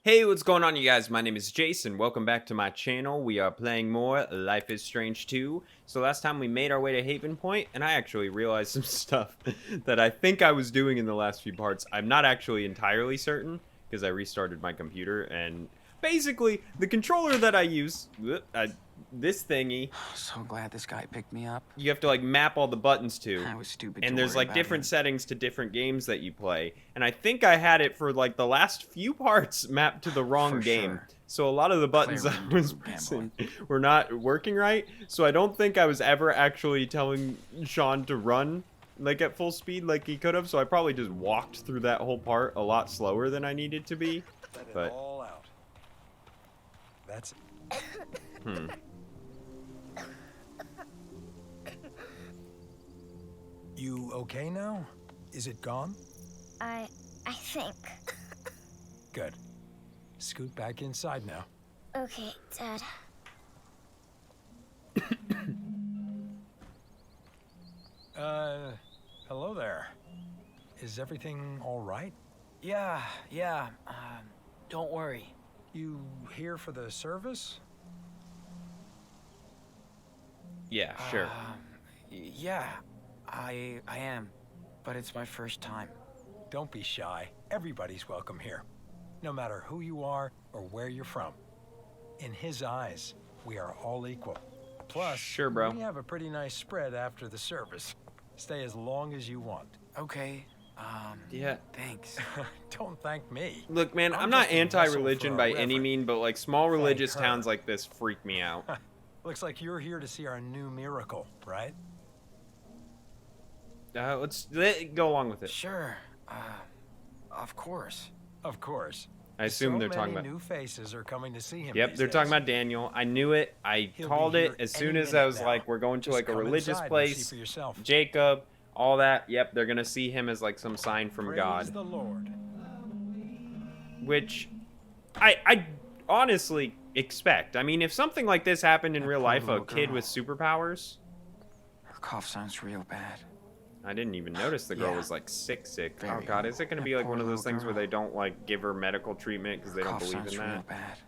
Hey, what's going on, you guys? My name is Jayce, and welcome back to my channel. We are playing more Life is Strange 2. So last time we made our way to Haven Point, and I actually realized some stuff that I think I was doing in the last few parts. I'm not actually entirely certain, because I restarted my computer, and basically, the controller that I use, this thingy, So glad this guy picked me up. you have to like map all the buttons to. I was stupid. And to there's worry like about different him. settings to different games that you play. And I think I had it for like the last few parts mapped to the wrong For game. sure. So a lot of the buttons I Clearly was gambling. pressing were not working right. So I don't think I was ever actually telling Sean to run like at full speed like he could have. So I probably just walked through that whole part a lot slower than I needed to be. Let it But all out. That's hmm. You okay now? Is it gone? I think. Good. Scoot back inside now. Okay, Dad. Hello there. Is everything all right? Yeah. Don't worry. You here for the service? Yeah, sure. Yeah, I am, but it's my first time. Don't be shy. Everybody's welcome here, no matter who you are or where you're from. In his eyes, we are all equal. Plus, Sure, bro. we have a pretty nice spread after the service. Stay as long as you want. Okay. Yeah. Thanks. Don't thank me. Look, man, I'm I'm not just a vessel anti-religion for by a any reverend. mean, but like small religious her. towns like this freak me out. Looks like you're here to see our new miracle, right? Let's go along with it. Sure. Of course. Of course. I assume So they're talking many about. new faces are coming to see him. Yep, these they're talking days. about Daniel. I knew it. I He'll be called it here as any soon as I minute was now. like, we're going to Just like a come religious inside and place. see for yourself. Jacob, all that. Yep, they're gonna see him as like some sign from Praise God, the Lord. which I honestly expect. I mean, if something like this happened in That real poor life, a little kid girl. with superpowers. Her cough sounds real bad. I didn't even notice the girl Yeah. was like sick. Oh Very God, is it gonna that be like poor one of those little things where girl. they don't like give her medical treatment because they don't Cough believe sounds in real that? bad.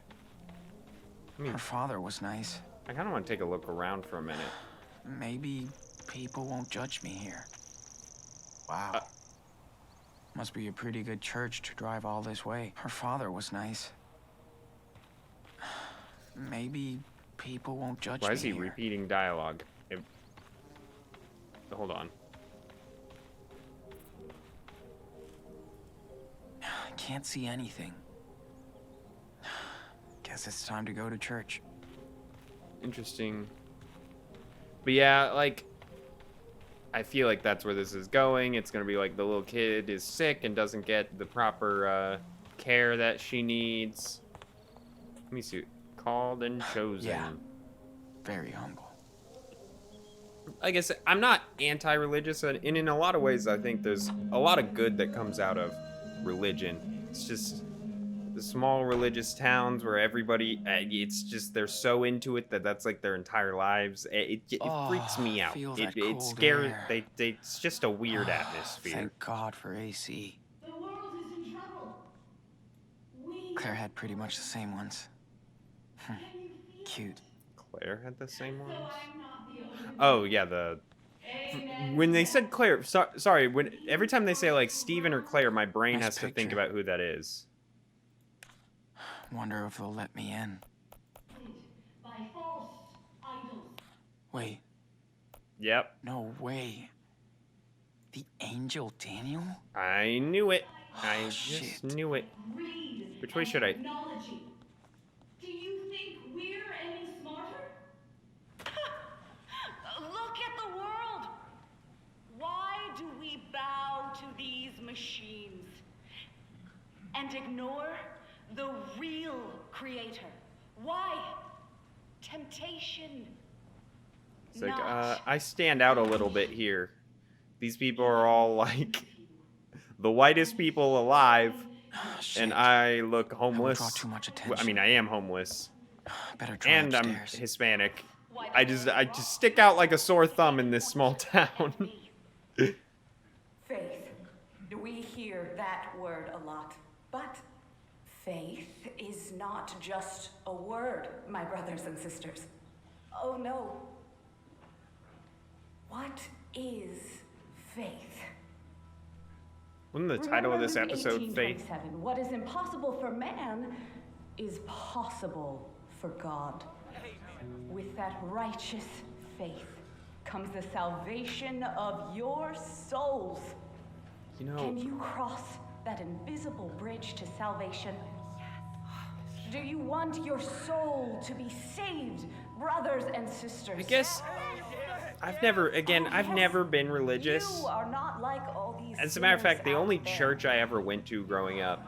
I mean, Her father was nice. I kind of want to take a look around for a minute. Maybe people won't judge me here. Wow. Must be a pretty good church to drive all this way. Her father was nice. Maybe people won't judge me Why is he here. repeating dialogue? Hold on. I can't see anything. Guess it's time to go to church. Interesting. But yeah, like, I feel like that's where this is going. It's gonna be like the little kid is sick and doesn't get the proper care that she needs. Let me see. Called and chosen. Yeah. Very humble. Like I said, I'm not anti-religious, and in a lot of ways, I think there's a lot of good that comes out of religion. It's just the small religious towns where everybody, it's just they're so into it that that's like their entire lives. It freaks me out. Feel It that it's cold scary. air. It's just a weird atmosphere. Thank God for AC. The world is in trouble. We Claire had pretty much the same ones. can you feel Cute. Claire had the same ones. So I'm not the only Oh yeah, the Amen. when they said Claire, sorry, when every time they say like Steven or Claire, my brain Nice has to think picture. about who that is. Wonder if they'll let me in. by false idols. Wait, Yep, no way. The angel Daniel? I knew it. I Oh, just shit. knew it. Greed. Which way and should I- Technology. Do you think we're any smarter? Look at the world. Why do we bow to these machines and ignore the real creator? Why? Temptation. It's like, Not I stand out a little bit here. These people are all like the whitest people alive, Shit. and I look I won't homeless. draw too much Well, attention. I mean, I am homeless, Better try and I'm upstairs. Hispanic. I just stick out like a sore thumb in this small town. Faith. We hear that word a lot. But Faith is not just a word, my brothers and sisters. Oh no. What is faith? Wasn't the title of this Remember episode Luke Faith? 18:27, what is impossible for man is possible for God. With that righteous faith comes the salvation of your souls. You know, Can you cross that invisible bridge to salvation? Do you want your soul to be saved, brothers and sisters? I guess I've never been religious. You are not like all these As a matter of fact, the sinners only out there. church I ever went to growing up,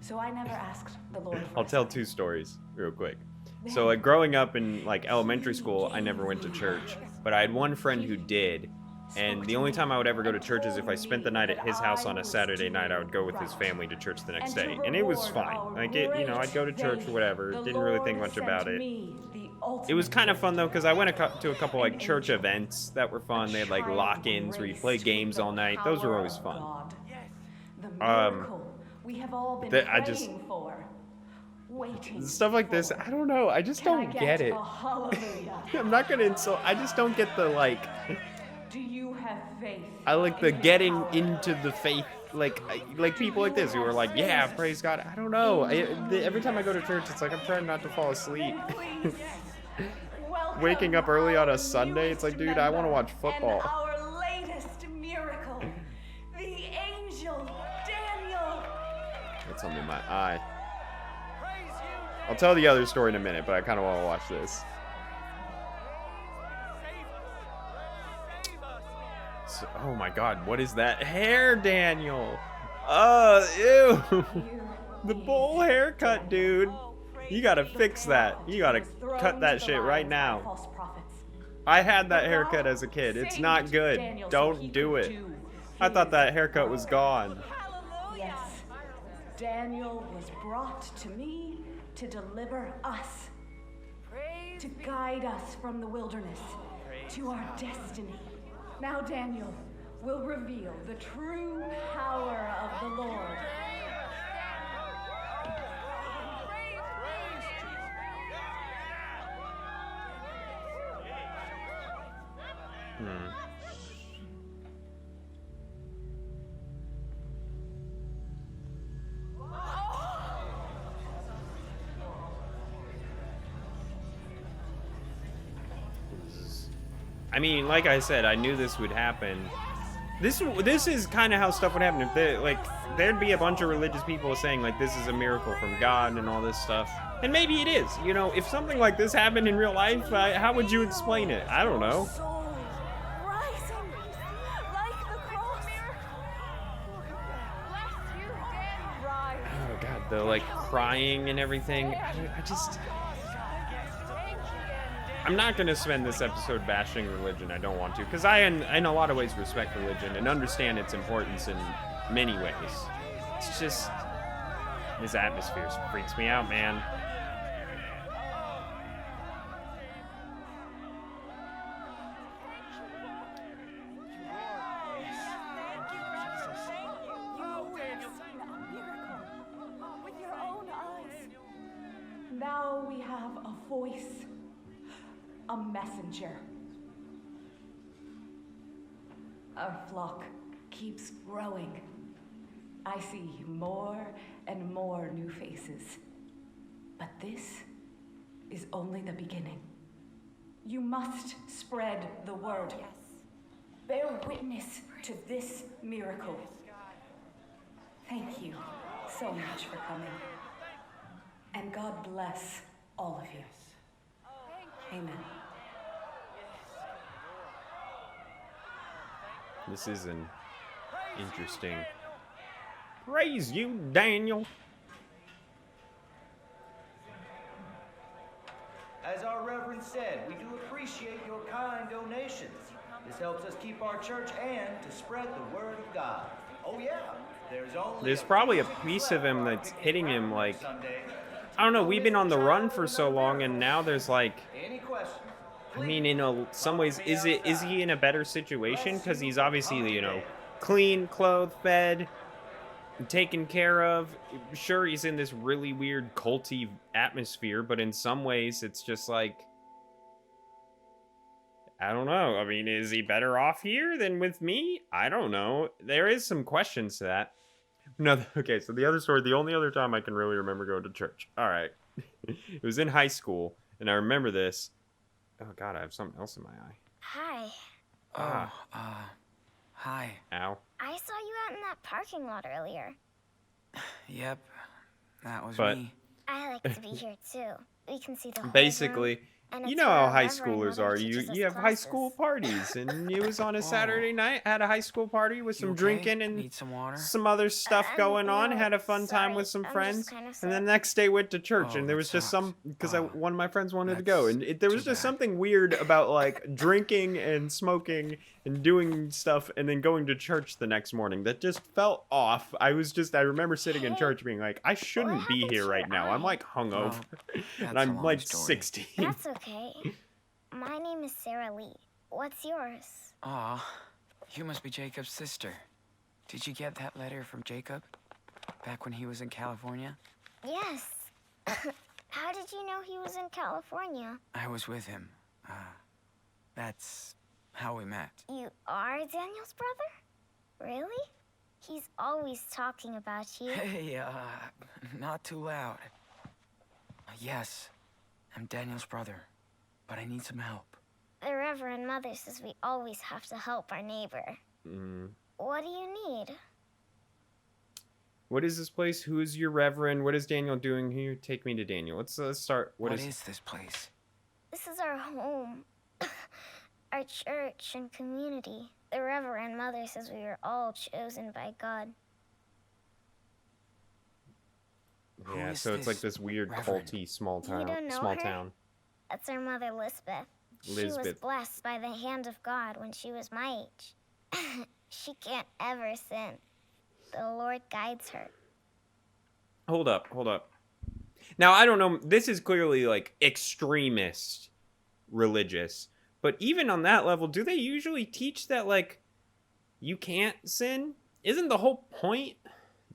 So I never asked the Lord for I'll tell something. 2 stories real quick. So like growing up in like elementary school, I never went to church, but I had one friend who did. And the only time I would ever go to church is if I spent the night at his house on a Saturday night. I would go with his family to church the next day, and it was fine. Like I'd go to church or whatever. Didn't really think much about it. It was kind of fun though, because I went to a couple like church events that were fun. They had like lock-ins where you play games all night. Those were always fun. The miracle we have all been praying for. Waiting Stuff like this, I don't know. I just don't get it. a hallelujah? I'm not gonna insult. I just don't get the like. Do you have faith? I like the in getting power? into the faith, like people like this who are like, yeah, praise God. I don't know. Every time I go to church, it's like I'm trying not to fall asleep. Please. Welcome Waking up early on a our Sunday, it's like, newest dude, I want to member watch football. And our latest miracle, the angel Daniel. That's something in my eye. I'll tell the other story in a minute, but I kind of want to watch this. So, oh my God, what is that hair, Daniel? Ew. The bowl haircut, dude. You gotta fix that. You gotta cut that shit right now. I had that haircut as a kid. It's not good. Don't do it. I thought that haircut was gone. Yes, Daniel was brought to me to deliver us, to guide us from the wilderness to our destiny. Now Daniel will reveal the true power of the Lord. I mean, like I said, I knew this would happen. This is kind of how stuff would happen. If there'd be a bunch of religious people saying like this is a miracle from God and all this stuff, and maybe it is. You know, if something like this happened in real life, how would you explain it? I don't know. Soul rising like the cross. Oh God, the like crying and everything. I'm not gonna spend this episode bashing religion. I don't want to, because I, in a lot of ways, respect religion and understand its importance in many ways. It's just this atmosphere freaks me out, man. Now we have a voice, a messenger. Our flock keeps growing. I see more and more new faces. But this is only the beginning. You must spread the word. Bear witness to this miracle. Thank you so much for coming. And God bless all of you. Amen. This is an interesting. Praise you, Daniel. As our Reverend said, we do appreciate your kind donations. This helps us keep our church and to spread the word of God. Oh yeah, There's probably a piece of him that's hitting him like, I don't know, we've been on the run for so long, and now there's like, Any questions? I mean, in some ways, is he in a better situation? Because he's obviously, you know, clean, clothed, fed. taken care of. Sure, he's in this really weird culty atmosphere, but in some ways it's just like, I don't know. I mean, is he better off here than with me? I don't know. There is some questions to that. No, okay, so the other story, the only other time I can really remember going to church. All right. It was in high school, and I remember this. Oh, God, I have something else in my eye. Hi. Hi. Ow. I saw you out in that parking lot earlier. Yep, that was But- me. I like to be here too. We can see the whole Basically, room, and you it's know where how our high Reverend schoolers Mother are. teaches us You have high school classes. parties, and it was on a Oh. Saturday night. Had a high school party with some You okay? drinking and Need some water? some other stuff going on. No, Had a fun time sorry, with some I'm just friends, kinda and sick. then the next day went to church. Oh, And there that was just some sucks. because Oh, one of my friends wanted to go, that's and there was too just bad. something weird about like drinking and smoking and doing stuff, and then going to church the next morning. That just felt off. I remember sitting in Hey, church being like, I shouldn't be happened here to right your now. I'm eye? like hungover, That's and a I'm long like story. 16. That's okay. My name is Sarah Lee. What's yours? Aw, you must be Jacob's sister. Did you get that letter from Jacob? Back when he was in California? Yes. How did you know he was in California? I was with him. That's how we met. You are Daniel's brother? Really? He's always talking about you. Hey, not too loud. Yes, I'm Daniel's brother, but I need some help. The Reverend Mother says we always have to help our neighbor. What do you need? What is this place? Who is your reverend? What is Daniel doing here? Take me to Daniel. Let's start. What is this place? This is our home, our church and community. The Reverend Mother says we were all chosen by God. Who Yeah, is so it's like this this weird reverend? culty small You don't know small her? town. That's our mother, Lisbeth. She was Lisbeth. blessed by the hand of God when she was my age. She can't ever sin. The Lord guides her. Hold up. Now, I don't know. This is clearly like extremist religious. But even on that level, do they usually teach that like you can't sin? Isn't the whole point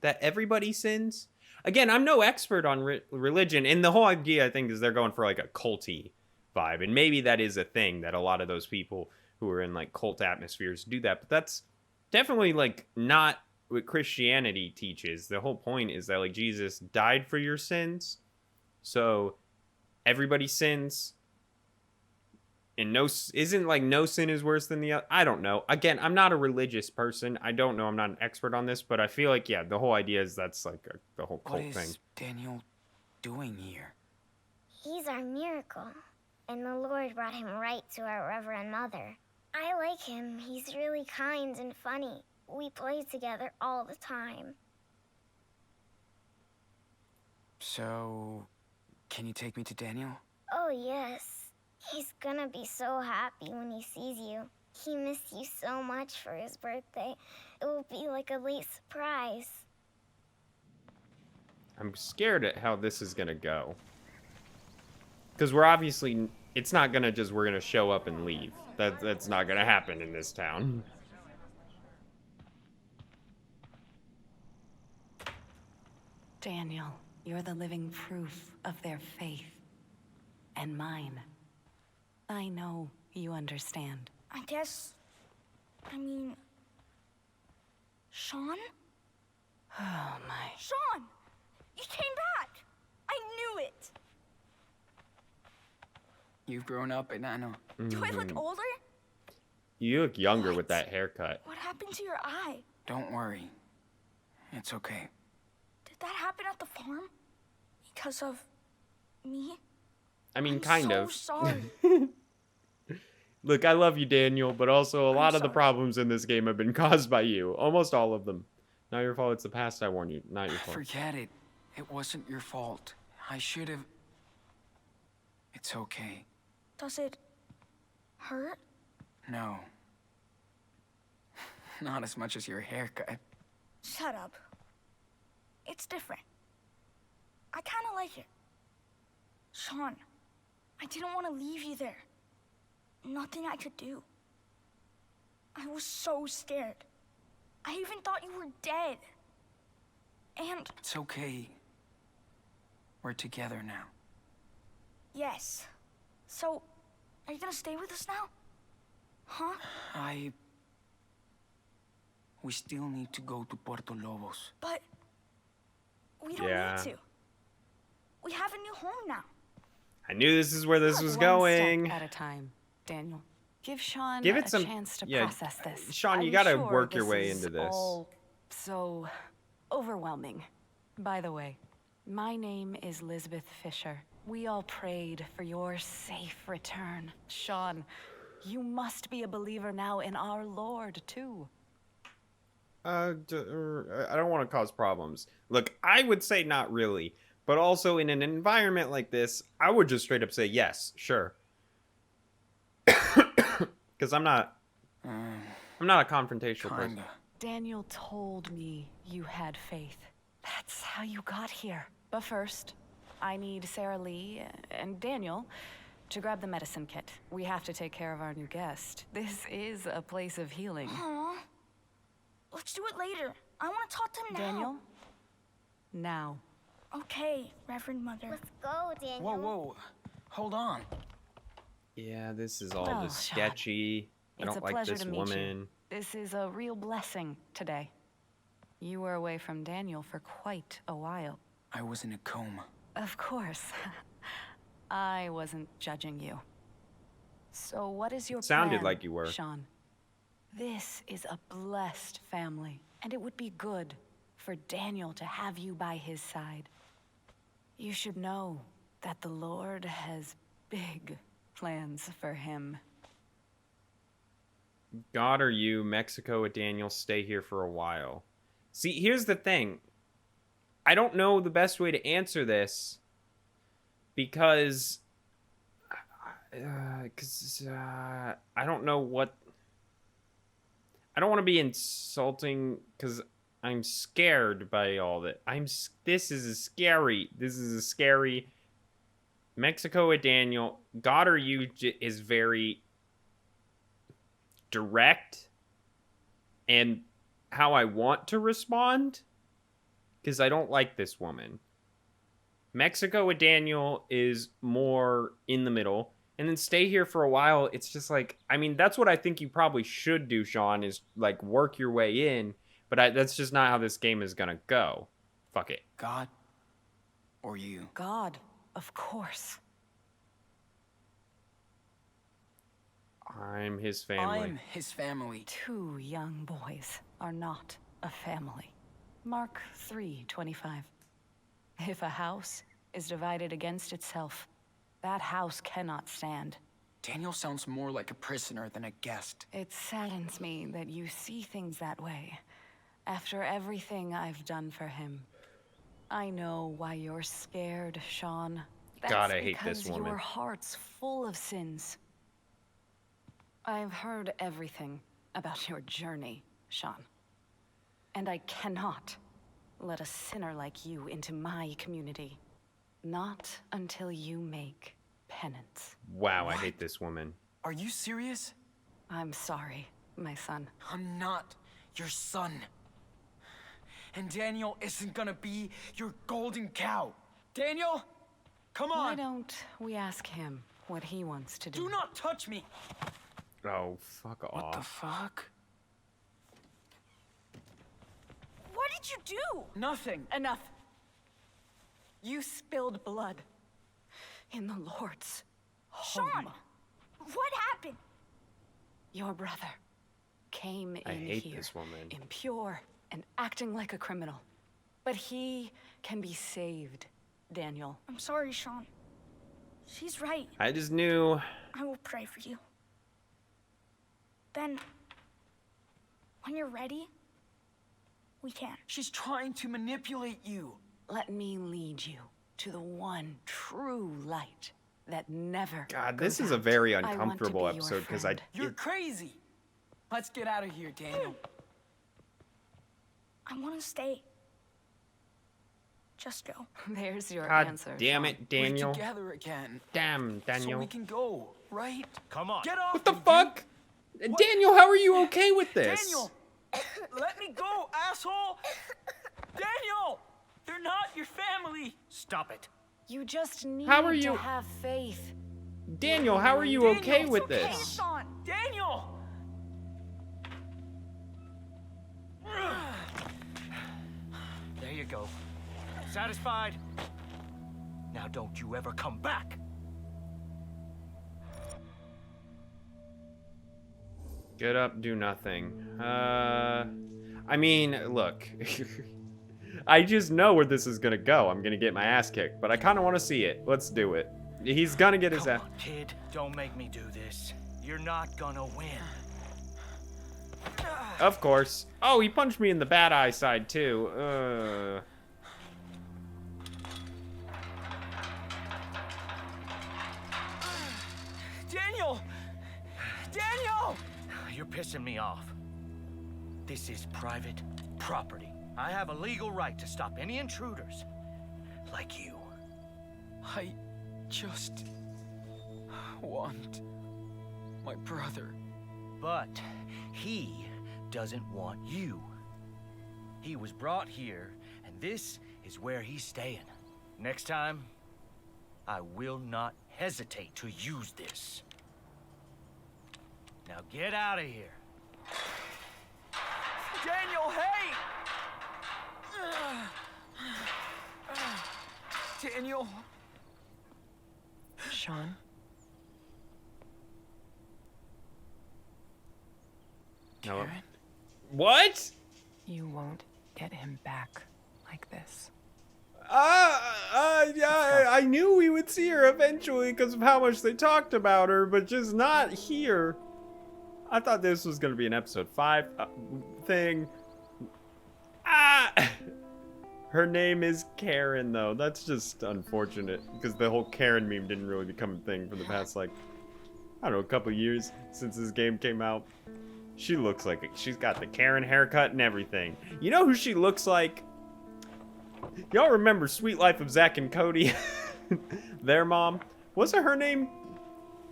that everybody sins? Again, I'm no expert on religion, and the whole idea I think is they're going for like a culty vibe, and maybe that is a thing that a lot of those people who are in like cult atmospheres do that, but that's definitely like not what Christianity teaches. The whole point is that like Jesus died for your sins, so everybody sins, and no sin is worse than the other. I don't know. Again, I'm not a religious person. I don't know. I'm not an expert on this, but I feel like the whole idea is that's like the whole cult What is thing. Daniel doing here? He's our miracle, and the Lord brought him right to our Reverend Mother. I like him. He's really kind and funny. We play together all the time. So, can you take me to Daniel? Oh, yes. He's gonna be so happy when he sees you. He missed you so much for his birthday. It will be like a late surprise. I'm scared at how this is gonna go. Because we're obviously, it's not gonna just, we're gonna show up and leave. That's not gonna happen in this town. Daniel, you're the living proof of their faith. And mine. I know you understand. I mean... Sean? Oh my. Sean! You came back! I knew it! You've grown up, and I know. Do I look older? You look younger with What? that haircut. What happened to your eye? Don't worry. It's okay. Did that happen at the farm? Because of... me? I mean, I'm kind so of. sorry. Look, I love you, Daniel, but also a lot of the sorry. problems in this game have been caused by you. Almost all of them. Not your fault, it's the past, I warn you. Not your fault. Forget it. It wasn't your fault. I should have... It's okay. Does it... hurt? No. Not as much as your haircut. Shut up. It's different. I kind of like it. Sean, I didn't want to leave you there. Nothing I could do. I was so scared. I even thought you were dead. And It's okay. We're together now. yes. So, are you gonna stay with us now? Huh? We still need to go to Puerto Lobos. But we don't Yeah. need to. We have a new home now. I knew this is where this was One going. step at a time, Daniel. Give Sean Give it a some- chance to yeah, process this. Sean, you I'm gotta sure work your this way is into this. All so overwhelming. By the way, my name is Lisbeth Fisher. We all prayed for your safe return. Sean, you must be a believer now in our Lord, too. I don't want to cause problems. Look, I would say not really, but also in an environment like this, I would just straight up say yes, sure. Because I'm not a confrontational person. Kinda. Daniel told me you had faith. That's how you got here. But first, I need Sarah Lee and Daniel to grab the medicine kit. We have to take care of our new guest. This is a place of healing. Aw. Let's do it later. I want to talk to him now. Daniel? Now. Okay, Reverend Mother. Let's go, Daniel. Whoa. Hold on. Yeah, this is all Well, just Sean, sketchy. I it's don't a like pleasure this to meet woman. you. This is a real blessing today. You were away from Daniel for quite a while. I was in a coma. Of course. I wasn't judging you. So what is your Sounded plan, like you were. Sean? This is a blessed family, and it would be good for Daniel to have you by his side. You should know that the Lord has big plans for him. God or you, Mexico at Daniel, stay here for a while. See, here's the thing. I don't know the best way to answer this because I don't know what. I don't want to be insulting because I'm scared by all that. This is a scary. Mexico at Daniel. God or you is very direct and how I want to respond because I don't like this woman. Mexico with Daniel is more in the middle, and then stay here for a while. It's just like, I mean, that's what I think you probably should do, Sean, is like work your way in, but that's just not how this game is gonna go. Fuck it. God or you? God, of course. I'm his family. I'm his family. 2 young boys are not a family. Mark 3:25. If a house is divided against itself, that house cannot stand. Daniel sounds more like a prisoner than a guest. It saddens me that you see things that way. After everything I've done for him. I know why you're scared, Sean. That's God, I hate this because woman. your heart's full of sins. I've heard everything about your journey, Sean. And I cannot let a sinner like you into my community. Not until you make penance. Wow, I hate this woman. Are you serious? I'm sorry, my son. I'm not your son. And Daniel isn't gonna be your golden cow. Daniel, come on. Why don't we ask him what he wants to do? Do not touch me. Oh, fuck off. What the fuck? What did you do? Nothing. Enough. You spilled blood in the Lord's home. Sean, what happened? Your brother came I in hate here this woman. impure and acting like a criminal. But he can be saved, Daniel. I'm sorry, Sean. She's right. I just knew. I will pray for you. Then, when you're ready, we can. She's trying to manipulate you. Let me lead you to the one true light that never God, goes this is a out. very I want to uncomfortable be your episode because I. friend. You're crazy. Let's get out of here, Daniel. I want to stay. Just go. There's your God answer. damn Sean. it, Daniel. We're together again. Damn, So Daniel. we can go, right? Come on. Get off What the me, dude. fuck? Daniel, how are you okay with this? Daniel! Let me go, asshole! Daniel! They're not your family. Stop it. You just need How are you- to have faith. Daniel, how are you Daniel, okay it's with okay, this? Sean. Daniel! There you go. Satisfied? Now don't you ever come back. Get up, do nothing. I mean, look. I just know where this is gonna go. I'm gonna get my ass kicked, but I kind of want to see it. Let's do it. He's gonna get his Come ass. on, kid. Don't make me do this. You're not gonna win. Of course. Oh, he punched me in the bad eye side too. Daniel! Daniel! You're pissing me off. This is private property. I have a legal right to stop any intruders like you. I just want my brother. But he doesn't want you. He was brought here, and this is where he's staying. Next time, I will not hesitate to use this. Now get out of here. Daniel, hey! Daniel. Sean, No. Karen? What? you won't get him back like this. Yeah, I knew we would see her eventually because of how much they talked about her, but just not here. I thought this was gonna be an episode 5 thing. Her name is Karen, though. That's just unfortunate because the whole Karen meme didn't really become a thing for the past, like, I don't know, a couple years since this game came out. She looks like she's got the Karen haircut and everything. You know who she looks like? Y'all remember Sweet Life of Zack and Cody? Their mom? Wasn't her name?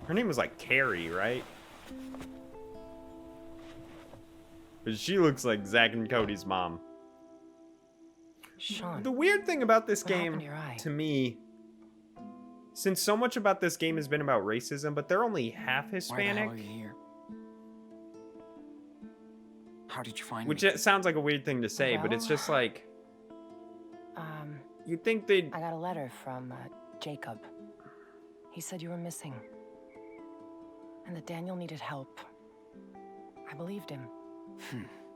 Her name was like Carrie, right? But she looks like Zack and Cody's mom. Sean, The weird thing about this What happened game, to your eye? to me, since so much about this game has been about racism, but they're only half Why the Hispanic, hell are you here? How did you find which me? it sounds like a weird thing to say, but it's Well, just like, um, you'd think they'd... I got a letter from Jacob. He said you were missing. And that Daniel needed help. I believed him.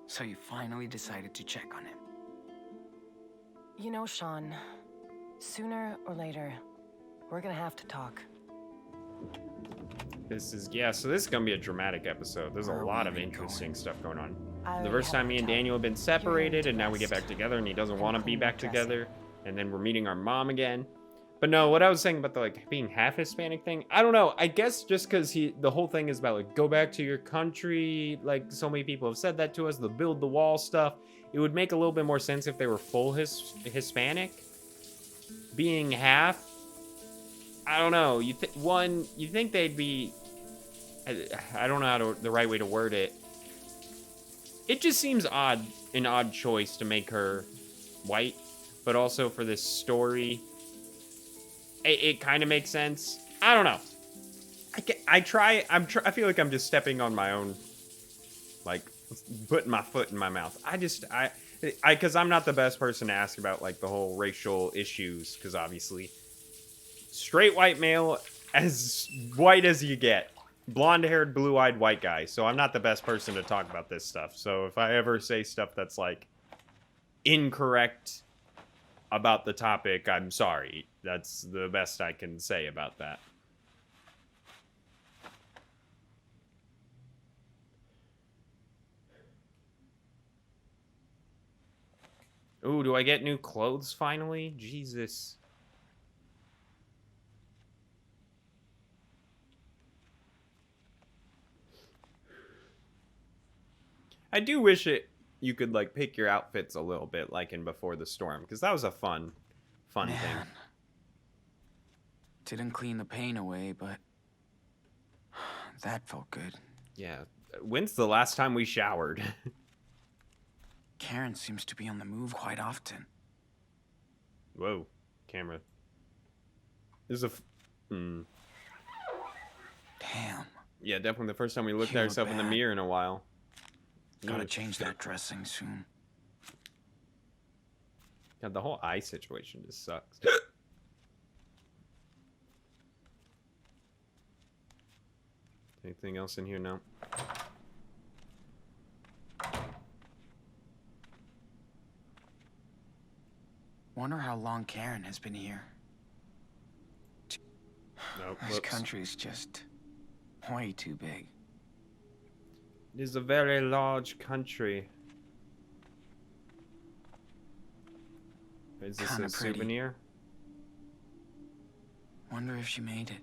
So you finally decided to check on him. You know, Sean, sooner or later, we're gonna have to talk. This is, yeah, so this is gonna be a dramatic episode. There's a Where are lot we of even interesting going? stuff going on. I The already first have time a me and hotel. Daniel have been separated, and now we get rest back together, and he doesn't and want to be clean back dressing. together. And then we're meeting our mom again. But no, what I was saying about the like being half Hispanic thing, I don't know. I guess just because the whole thing is about like go back to your country, like so many people have said that to us, the build the wall stuff. It would make a little bit more sense if they were full Hispanic. Being half, I don't know. You think they'd be? I don't know the right way to word it. It just seems an odd choice to make her white, but also for this story, it kind of makes sense. I don't know. I feel like I'm just stepping on my own, like putting my foot in my mouth. Because I'm not the best person to ask about like the whole racial issues, because obviously, straight white male, as white as you get. Blonde-haired, blue-eyed white guy. So I'm not the best person to talk about this stuff. So if I ever say stuff that's like incorrect about the topic, I'm sorry. That's the best I can say about that. Ooh, do I get new clothes finally? Jesus. I do wish you could like pick your outfits a little bit like in Before the Storm, because that was a fun thing. Man. Didn't clean the pain away, but that felt good. Yeah. When's the last time we showered? Karen seems to be on the move quite often. Whoa, camera. This is a. Damn. Yeah, definitely the first time we looked You at look ourselves in the bad. mirror in a while. Gotta Ugh. change that dressing soon. God, the whole eye situation just sucks. Anything else in here? No. Wonder how long Karen has been here. Nope. This Whoops. country's just way too big. It is a very large country. Is this Kinda a pretty. souvenir? Wonder if she made it.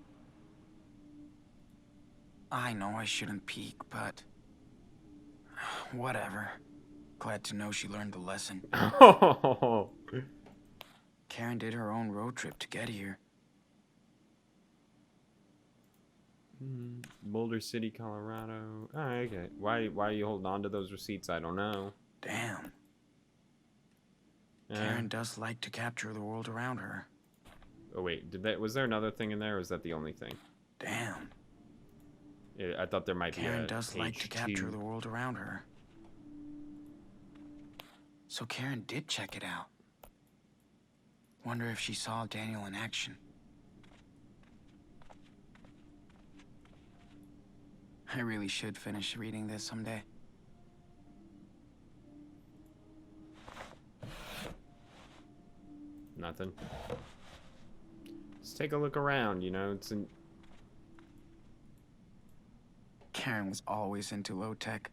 I know I shouldn't peek, but whatever. Glad to know she learned the lesson. Oh. Karen did her own road trip to get here. Boulder City, Colorado. Oh, okay. Why are you holding on to those receipts? I don't know. Damn. Uh, Karen does like to capture the world around her. Oh wait, was there another thing in there, or is that the only thing? Damn. Yeah, I thought there might be Karen a does like to page capture 2. the world around her. So Karen did check it out. Wonder if she saw Daniel in action. I really should finish reading this someday. Nothing. Let's take a look around, you know, it's an... Karen was always into low tech.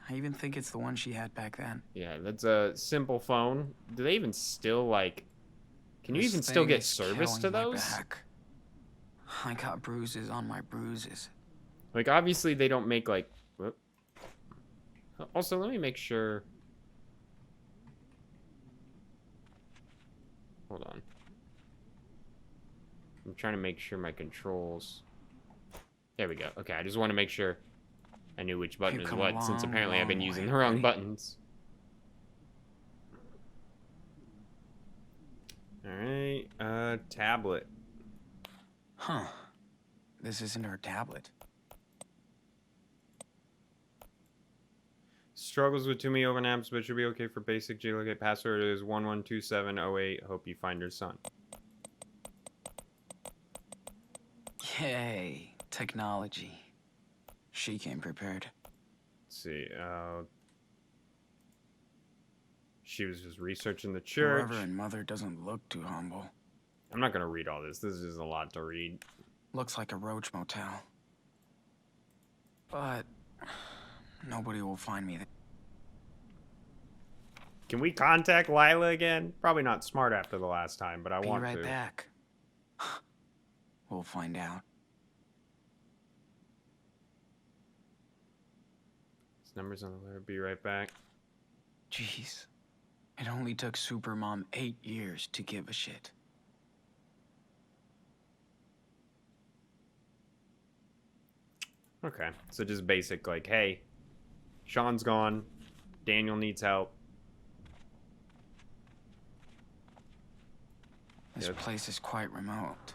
I even think it's the one she had back then. Yeah, that's a simple phone. Do they even still, like... Can you This even still thing get is service to killing my those? back. I got bruises on my bruises. Like, obviously they don't make, like... Whoop. Also, let me make sure... Hold on. I'm trying to make sure my controls... There we go. Okay, I just want to make sure I knew which button You've is come a what, since long, apparently I've been long using way, the wrong buddy. buttons. Alright, tablet. Huh. This isn't her tablet. Struggles with too many open apps, but should be okay for basic JLocate. Password is 112708. Hope you find her son. Yay, technology. She came prepared. Let's see, she was just researching the church. Her Reverend Mother doesn't look too humble. I'm not gonna read all this. This is a lot to read. Looks like a roach motel. But nobody will find me there. Can we contact Lila again? Probably not smart after the last time, but I Be want right to. back. We'll find out. This number's on the letter. Be right back. Jeez. It only took Supermom 8 years to give a shit. Okay, so just basic, like, hey, Sean's gone. Daniel needs help. This Yep. place is quite remote.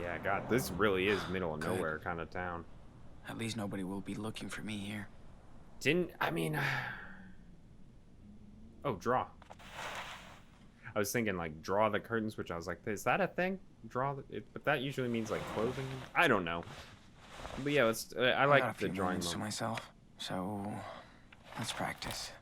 Yeah, God, this really is middle of Good. nowhere kind of town. At least nobody will be looking for me here. I mean... Oh, draw. I was thinking, like, draw the curtains, which I was like, is that a thing? But that usually means, like, clothing? I don't know. But yeah, I got like a the few drawing moments to moment. myself, so let's practice.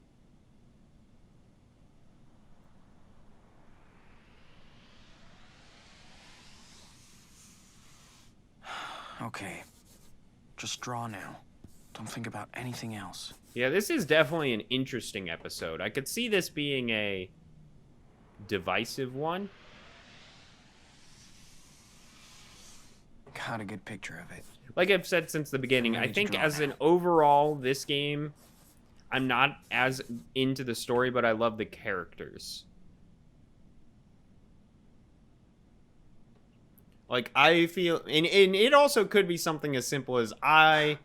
Okay, just draw now. Don't think about anything else. Yeah, this is definitely an interesting episode. I could see this being a divisive one. Got a good picture of it. Like I've said since the beginning, Ready I to think draw as now. an overall, this game, I'm not as into the story, but I love the characters. Like, I feel... And it also could be something as simple as I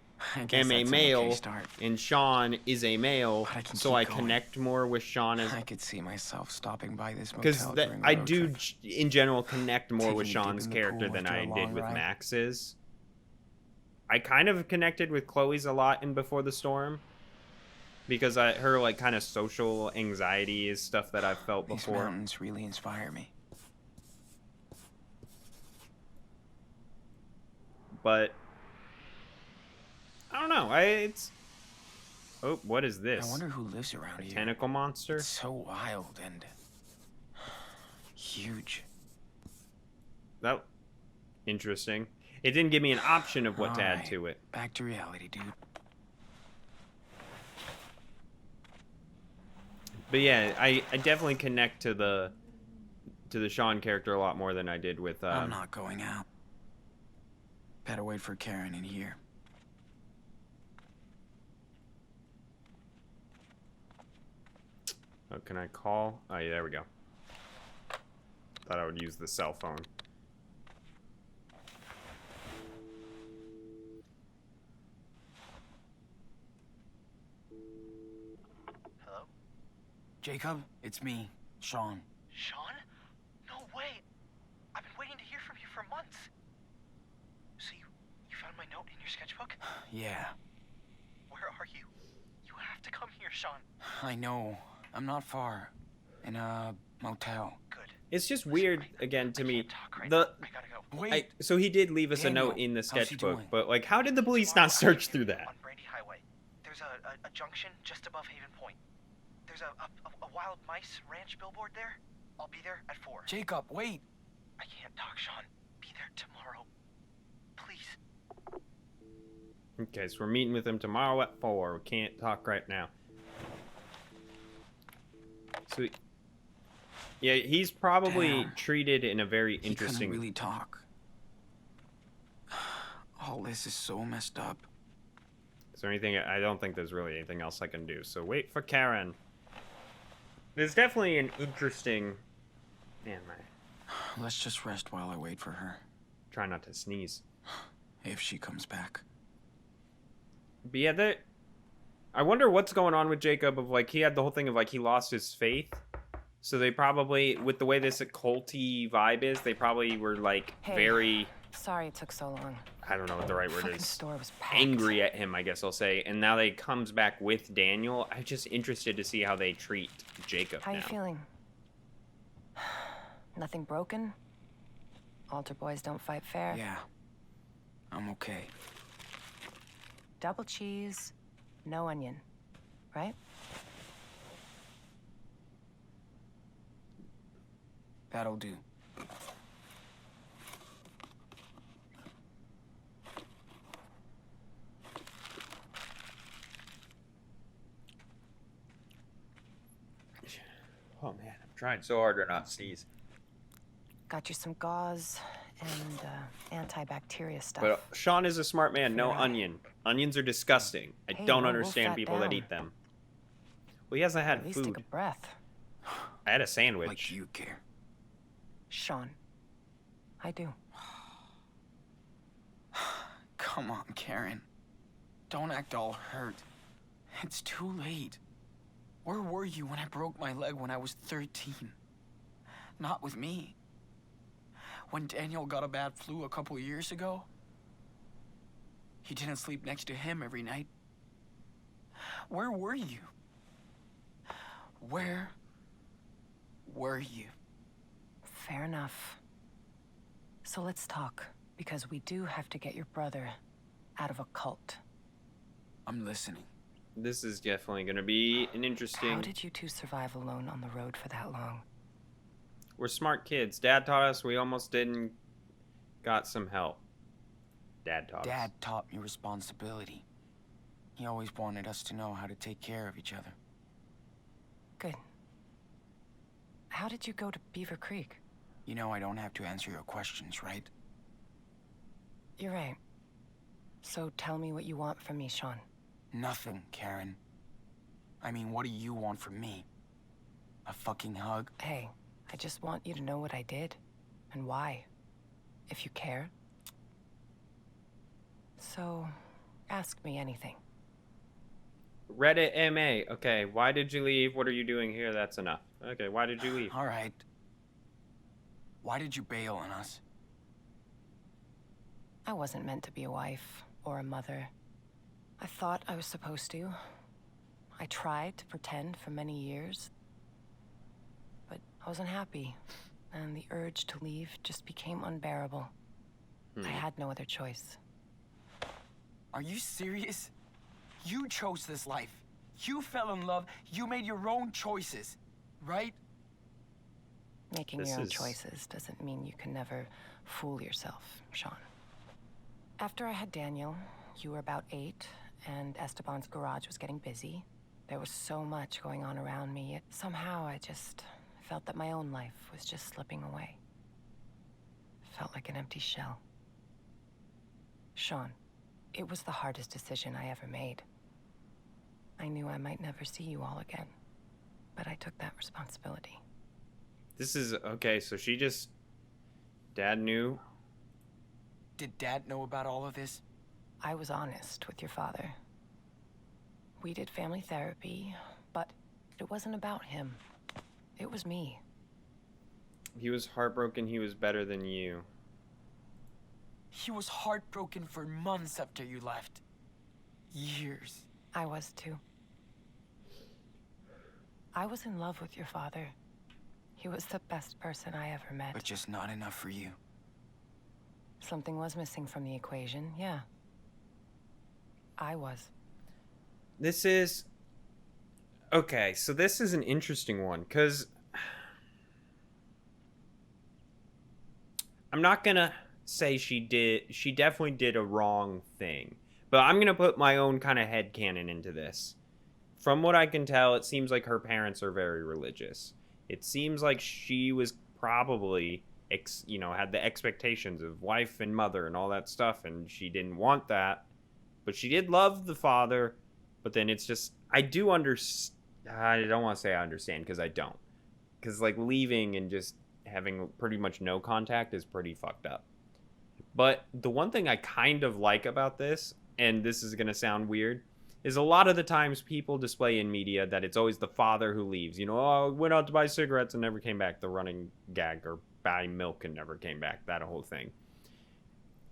am a male and Sean is a male, But I can so keep I going. connect more with Sean as I could see myself stopping by this because motel during a I road do trip. in general connect more with Taking you deep Sean's in the character pool than after a I did long with ride. Max's. I kind of connected with Chloe's a lot in Before the Storm because her like kind of social anxiety is stuff that I've felt These before. mountains really inspire me. But I don't know. It's oh, what is this? I wonder who lives around A here. tentacle monster? It's so wild and huge. That interesting. It didn't give me an option of what to add Alright, to it. Back to reality, dude. But yeah, I definitely connect to the Sean character a lot more than I did with I'm not going out. Better wait for Karen in here. oh, can I call? Oh yeah, there we go. Thought I would use the cell phone. Hello? Jacob, it's me, Sean. Sean? No way! I've been waiting to hear from you for months. So you found my note in your sketchbook? Yeah, Where are you? You have to come here, Sean. I know. I'm not far. In a motel. Good. It's just weird again to me. Can't talk right The now. I gotta go. Wait, so he did leave us a Daniel, note in the how's he sketchbook, doing? but like, how did the police not search through that? On Brandy Highway. There's a junction just above Haven Point. There's a wild mice ranch billboard there. I'll be there at 4. Jacob, wait. I can't talk, Sean. Be there tomorrow. Please. Okay, so we're meeting with him tomorrow at 4. We can't talk right now. So, yeah, he's probably Damn. treated in a very He interesting. couldn't really talk. All this is so messed up. Is there anything? I don't think there's really anything else I can do. So wait for Karen. There's definitely an interesting. Man, Let's just rest while I wait for her. try not to sneeze. If she comes back. But yeah, I wonder what's going on with Jacob. Of like, he had the whole thing of like he lost his faith. So they probably, with the way this culty vibe is, they probably were like Hey. very. Sorry it took so long. I don't know what the right word Fucking is. store was packed. Angry at him, I guess I'll say. And now they comes back with Daniel. I'm just interested to see how they treat Jacob How now. you feeling? Nothing broken? Altar boys don't fight fair? Yeah. I'm okay. Double cheese, no onion, right? That'll do. Oh man, I'm trying so hard to not sneeze. Got you some gauze and antibacteria stuff. But Sean is a smart man. No Yeah. onion. Onions are disgusting. I Hey, don't we'll wolf understand that people that down. eat them. Well, he hasn't had At least take a food. breath. I had a sandwich. Like you care. Sean, I do. Come on, Karen. Don't act all hurt. It's too late. Where were you when I broke my leg when I was 13? Not with me. When Daniel got a bad flu a couple years ago, he didn't sleep next to him every night. Where were you? Where were you? Fair enough. So let's talk, because we do have to get your brother out of a cult. I'm listening. This is definitely going to be an How interesting. did you two survive alone on the road for that long? We're smart kids. Dad taught us. We almost didn't. Got some help. Dad taught us. Dad taught me responsibility. He always wanted us to know how to take care of each other. Good. How did you go to Beaver Creek? You know I don't have to answer your questions, right? You're right. So tell me what you want from me, Sean. Nothing, Karen. I mean, what do you want from me? A fucking hug? Hey, I just want you to know what I did and why, if you care. So, Ask me anything. Reddit MA. Okay, why did you leave? What are you doing here? That's enough. Okay, why did you leave? All right. Why did you bail on us? I wasn't meant to be a wife or a mother. I thought I was supposed to. I tried to pretend for many years. But I wasn't happy, and the urge to leave just became unbearable. I had no other choice. Are you serious? You chose this life. You fell in love. You made your own choices, right? Making your own choices doesn't mean you can never fool yourself, Sean. After I had Daniel, you were about 8, and Esteban's garage was getting busy. There was so much going on around me, yet somehow I just felt that my own life was just slipping away. Felt like an empty shell. Sean, it was the hardest decision I ever made. I knew I might never see you all again, but I took that responsibility. This is, okay, so she just... Dad knew? Did Dad know about all of this? I was honest with your father. We did family therapy, but it wasn't about him. It was me. He was heartbroken he was better than you. He was heartbroken for months after you left. Years. I was too. I was in love with your father. He was the best person I ever met. But just not enough for you. Something was missing from the equation, yeah. I was. This is... Okay, so this is an interesting one, because... I'm not gonna say she definitely did a wrong thing. But I'm gonna put my own kind of headcanon into this. From what I can tell, it seems like her parents are very religious. It seems like she was probably, had the expectations of wife and mother and all that stuff, and she didn't want that. But she did love the father, but then it's just, I don't want to say I understand, because I don't. Because, like, leaving and just having pretty much no contact is pretty fucked up. But the one thing I kind of like about this, and this is going to sound weird, is a lot of the times people display in media that it's always the father who leaves. Oh, went out to buy cigarettes and never came back. The running gag, or buy milk and never came back. That whole thing.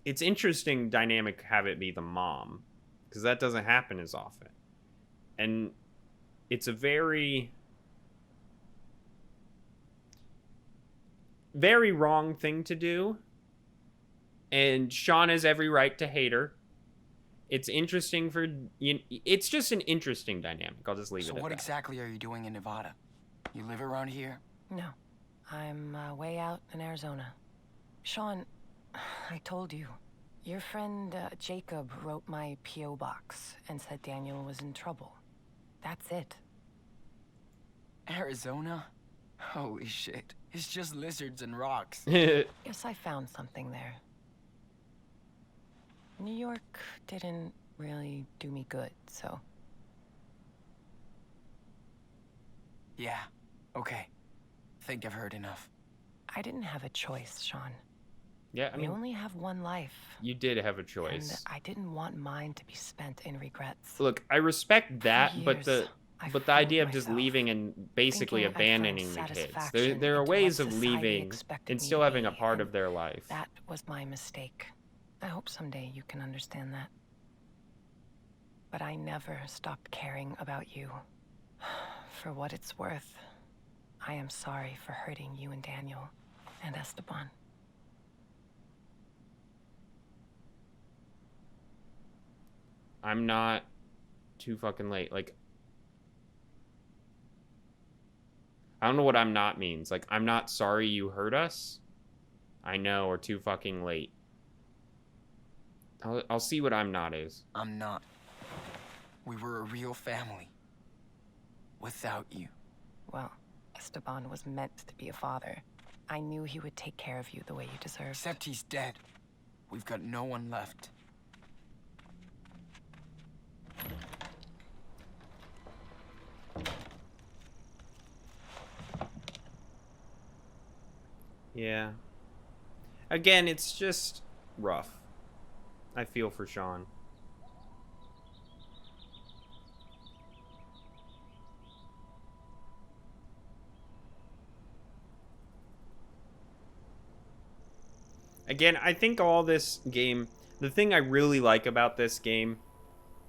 It's interesting dynamic have it be the mom, because that doesn't happen as often. And it's a very, very wrong thing to do. And Sean has every right to hate her. It's interesting for it's just an interesting dynamic. I'll just leave it at that. So what exactly are you doing in Nevada? You live around here? No, I'm way out in Arizona. Sean, I told you. Your friend Jacob wrote my P.O. box and said Daniel was in trouble. That's it. Arizona? Holy shit. It's just lizards and rocks. Guess I found something there. New York didn't really do me good, so... Yeah, okay. Think I've heard enough. I didn't have a choice, Sean. Yeah, I mean... We only have one life. You did have a choice. And I didn't want mine to be spent in regrets. Look, I respect that, but the idea of just myself, leaving and basically thinking I'd abandoning find the kids. satisfaction There are into ways what of society leaving expected and me still to having a be, part and of their life. That was my mistake. I hope someday you can understand that. But I never stopped caring about you. For what it's worth, I am sorry for hurting you and Daniel and Esteban. I'm not too fucking late. Like, I don't know what I'm not means. Like, I'm not sorry you hurt us. I know, or too fucking late. I'll see what I'm not is. I'm not. We were a real family. Without you. Well, Esteban was meant to be a father. I knew he would take care of you the way you deserved. Except he's dead. We've got no one left. Yeah. Again, it's just rough. I feel for Sean. Again, I think all this game, the thing I really like about this game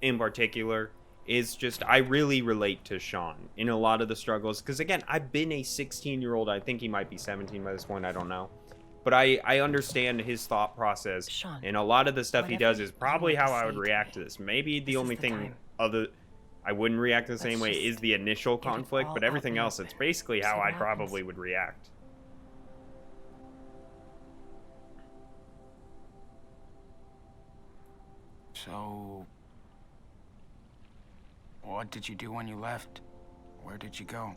in particular is just I really relate to Sean in a lot of the struggles. Because again, I've been a 16-year-old. I think he might be 17 by this point. I don't know. But I understand his thought process. Sean, and a lot of the stuff he does is probably how I would to react to this. Maybe the only thing I wouldn't react the same way is the initial conflict. But everything else, it's basically how I probably would react. So, what did you do when you left? Where did you go?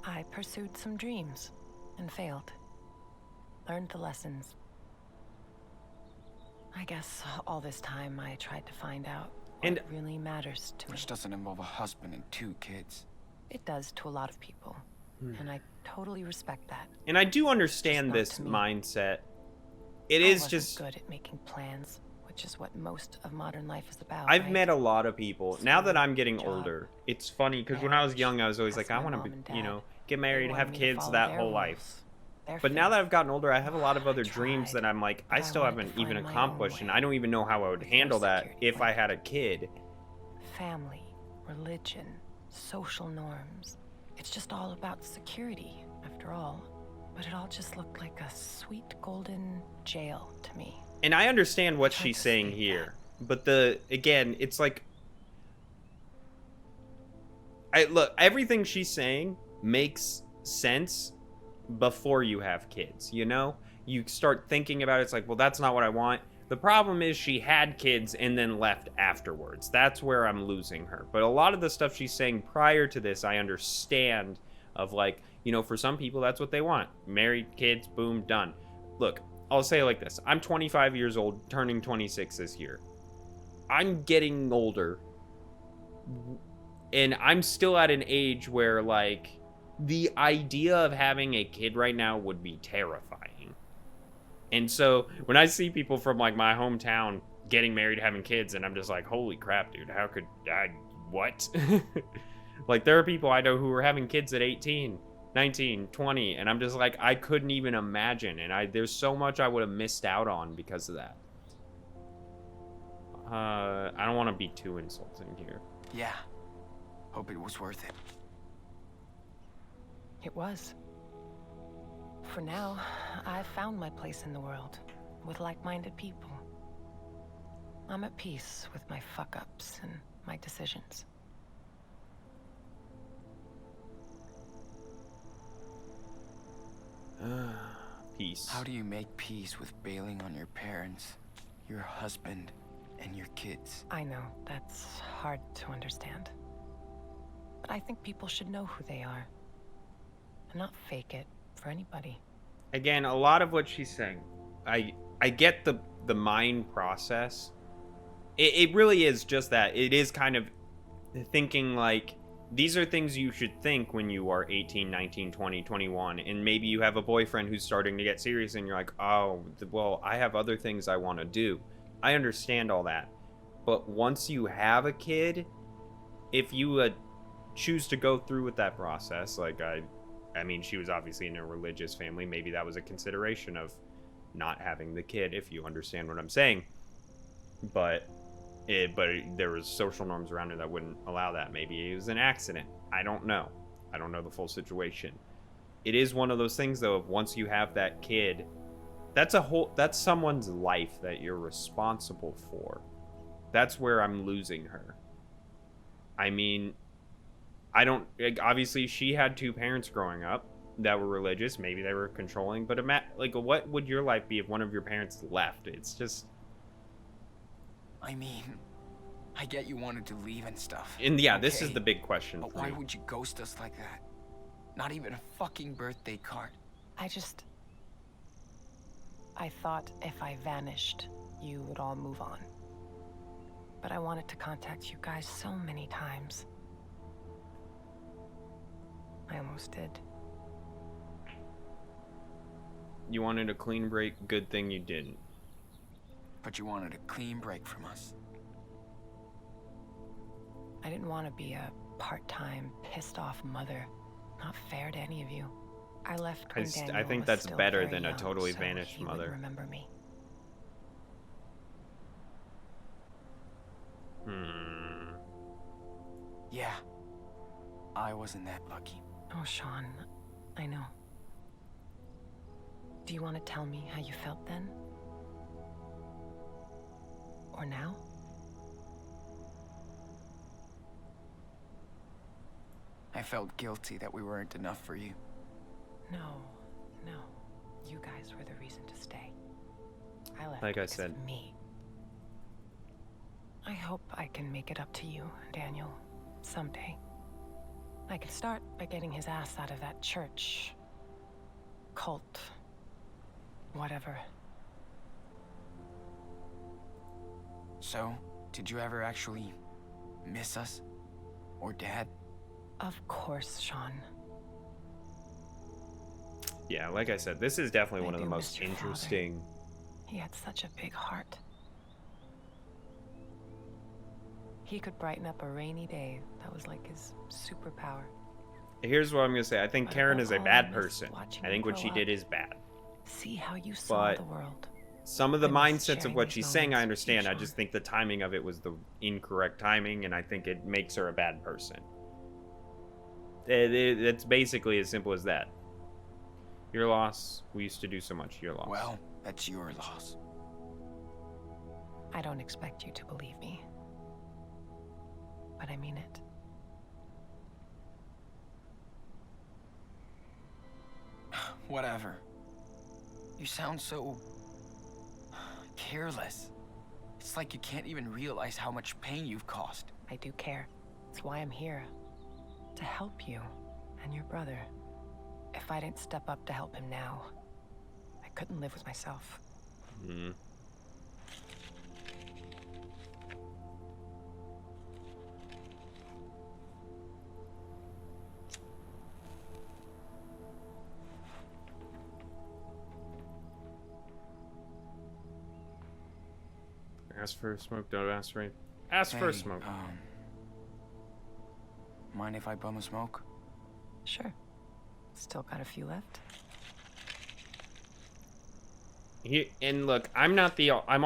I pursued some dreams and failed. Learned the lessons. I guess all this time I tried to find out what really matters to me. Which doesn't involve a husband and 2 kids. It does to a lot of people, and I totally respect that. And I do understand this mindset. It is just good at making plans, which is what most of modern life is about. I've met a lot of people. Now that I'm getting older, it's funny because when I was young, I was always like, I want to, you know, get married, have kids, that whole life. But now that I've gotten older, I have a lot of other dreams that I'm like, I still haven't even accomplished, and I don't even know how I would handle that if I had a kid. Family, religion, social norms. It's just all about security, after all. But it all just looked like a sweet golden jail to me. And I understand what she's saying here, but again, it's like, look, everything she's saying makes sense before you have kids, you know? You start thinking about it, it's like, well, that's not what I want. The problem is she had kids and then left afterwards. That's where I'm losing her. But a lot of the stuff she's saying prior to this, I understand of like, you know, for some people, that's what they want. Married, kids, boom, done. Look, I'll say it like this. I'm 25 years old, turning 26 this year. I'm getting older. And I'm still at an age where, like, the idea of having a kid right now would be terrifying. And so when I see people from like my hometown getting married, having kids, and I'm just like, holy crap, dude, how could I, what? Like there are people I know who are having kids at 18, 19, 20, and I'm just like, I couldn't even imagine. And there's so much I would have missed out on because of that. I don't want to be too insulting here. Yeah. Hope it was worth it. It was. For now, I've found my place in the world, with like-minded people. I'm at peace with my fuck-ups and my decisions. Peace. How do you make peace with bailing on your parents, your husband, and your kids? I know, that's hard to understand. But I think people should know who they are. And not fake it for anybody. Again, a lot of what she's saying, I get the mind process. It really is just that. It is kind of thinking like, these are things you should think when you are 18, 19, 20, 21. And maybe you have a boyfriend who's starting to get serious and you're like, oh, well, I have other things I want to do. I understand all that. But once you have a kid, if you choose to go through with that process, like I mean, she was obviously in a religious family. Maybe that was a consideration of not having the kid, if you understand what I'm saying. But there was social norms around her that wouldn't allow that. Maybe it was an accident. I don't know. I don't know the full situation. It is one of those things, though, of once you have that kid, that's someone's life that you're responsible for. That's where I'm losing her. I mean, obviously she had 2 parents growing up that were religious. Maybe they were controlling, but like, what would your life be if one of your parents left? It's just, I mean, I get you wanted to leave and stuff. And yeah, this is the big question. But why would you ghost us like that? Not even a fucking birthday card. I thought if I vanished, you would all move on. But I wanted to contact you guys so many times. I almost did. You wanted a clean break, good thing you didn't. But you wanted a clean break from us. I didn't want to be a part-time, pissed-off mother. Not fair to any of you. I left when Daniel I think was that's still better very than a young, totally so vanished he mother. wouldn't remember me. Yeah. I wasn't that lucky. Oh, Sean, I know. Do you want to tell me how you felt then? Or now? I felt guilty that we weren't enough for you. No. You guys were the reason to stay. I left Like I because said. of me. I hope I can make it up to you, Daniel, someday. I can start by getting his ass out of that church. Cult. Whatever. So, did you ever actually miss us? Or Dad? Of course, Sean. Yeah, like I said, this is definitely one of the do most miss your father. interesting. He had such a big heart. He could brighten up a rainy day. That was like his superpower. Here's what I'm gonna say. I think But Karen above is a all, bad I miss person. watching I him think what grow she did up. is bad. See how you saw But the world. some of the I miss mindsets of sharing what these she's saying, I moments with you, understand. I Sean. just think the timing of it was the incorrect timing, and I think it makes her a bad person. It's basically as simple as that. Your loss. We used to do so much. Your loss. Well, that's your loss. I don't expect you to believe me. But I mean it. Whatever. You sound so careless. It's like you can't even realize how much pain you've caused. I do care. It's why I'm here. To help you and your brother. If I didn't step up to help him now, I couldn't live with myself. Ask for a smoke, don't ask for it. Ask for a Hey, smoke. Mind if I bum a smoke? Sure. Still got a few left. And look, I'm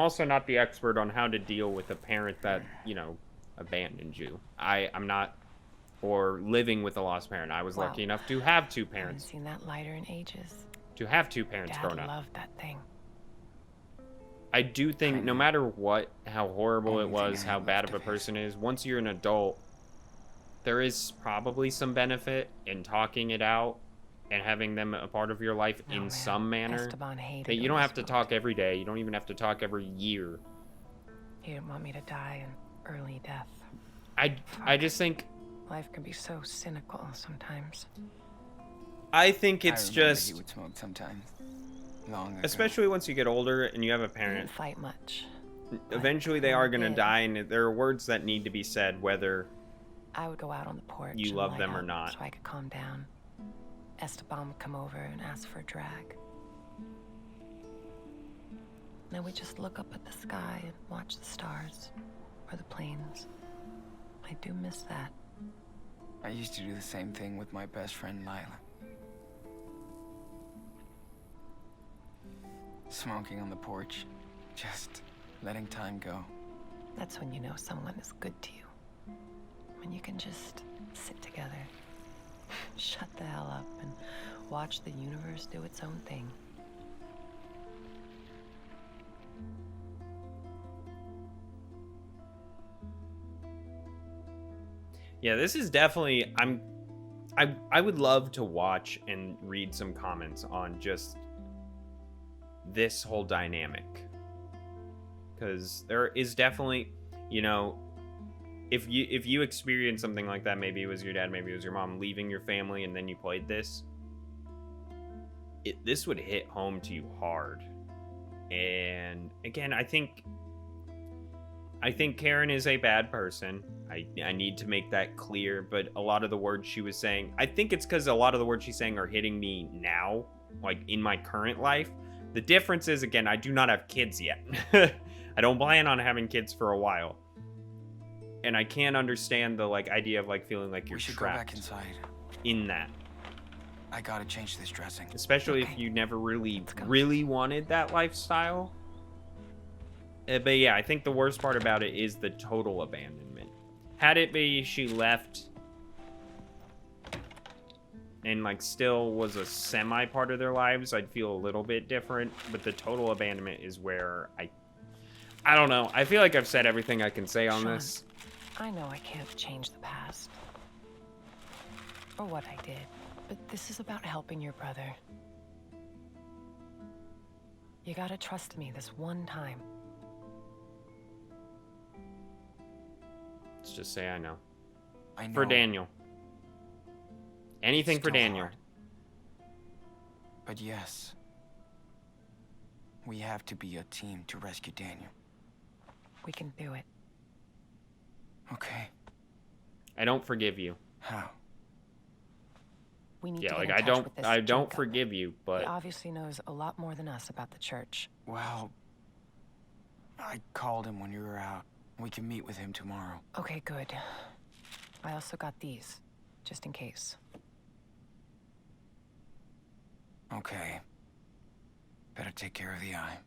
also not the expert on how to deal with a parent that, abandoned you. I'm not, or living with a lost parent. I was Wow. lucky enough to have two I haven't parents. seen that lighter in ages. To have two parents Dad grown up. loved that thing. I do think no matter what, how horrible it Only thing was, I how have bad left of a of his. person is, once you're an adult, there is probably some benefit in talking it out and having them a part of your life No, in man. some manner. Esteban hated That you when don't I have to smoked. talk every day. You don't even have to talk every year. He didn't want me to die an early death. I just think Life can be so cynical sometimes. I think I it's remember just he would smoke sometimes. Long ago. especially once you get older and you have a He parent. didn't fight much. Eventually they when are he going to did, die, and there are words that need to be said whether I would go out on the porch. You and love light them or up not. So I could calm down. Esteban would come over and ask for a drag. Then we just look up at the sky and watch the stars or the planes. I do miss that. I used to do the same thing with my best friend Lila. Smoking on the porch, just letting time go. That's when you know someone is good to you. When you can just sit together, shut the hell up, and watch the universe do its own thing. Yeah, this is definitely I would love to watch and read some comments on just this whole dynamic. Cuz there is definitely, if you experience something like that, maybe it was your dad, maybe it was your mom leaving your family and then you played this, this would hit home to you hard. And again, I think Karen is a bad person. I need to make that clear, but a lot of the words she was saying, I think it's because a lot of the words she's saying are hitting me now, like in my current life. The difference is, again, I do not have kids yet. I don't plan on having kids for a while. And I can't understand the idea of feeling like you're We should go back trapped inside. in that. I gotta change this dressing. Especially if Okay. you never really, Let's go. really wanted that lifestyle. But yeah, I think the worst part about it is the total abandonment. Had it be she left and like still was a semi part of their lives, I'd feel a little bit different. But the total abandonment is where I don't know. I feel like I've said everything I can say on Sean, this. I know I can't change the past or what I did, but this is about helping your brother. You gotta trust me this one time. Let's just say I know. I know. For Daniel. Anything for Still Daniel. hard. But yes, we have to be a team to rescue Daniel. We can do it. Okay. I don't forgive you. How? We need Yeah, to get like in I touch don't with this I don't Jacob. forgive you, but He obviously knows a lot more than us about the church. Well, I called him when you were out. We can meet with him tomorrow. Okay, good. I also got these, just in case. Okay. Better take care of the eye.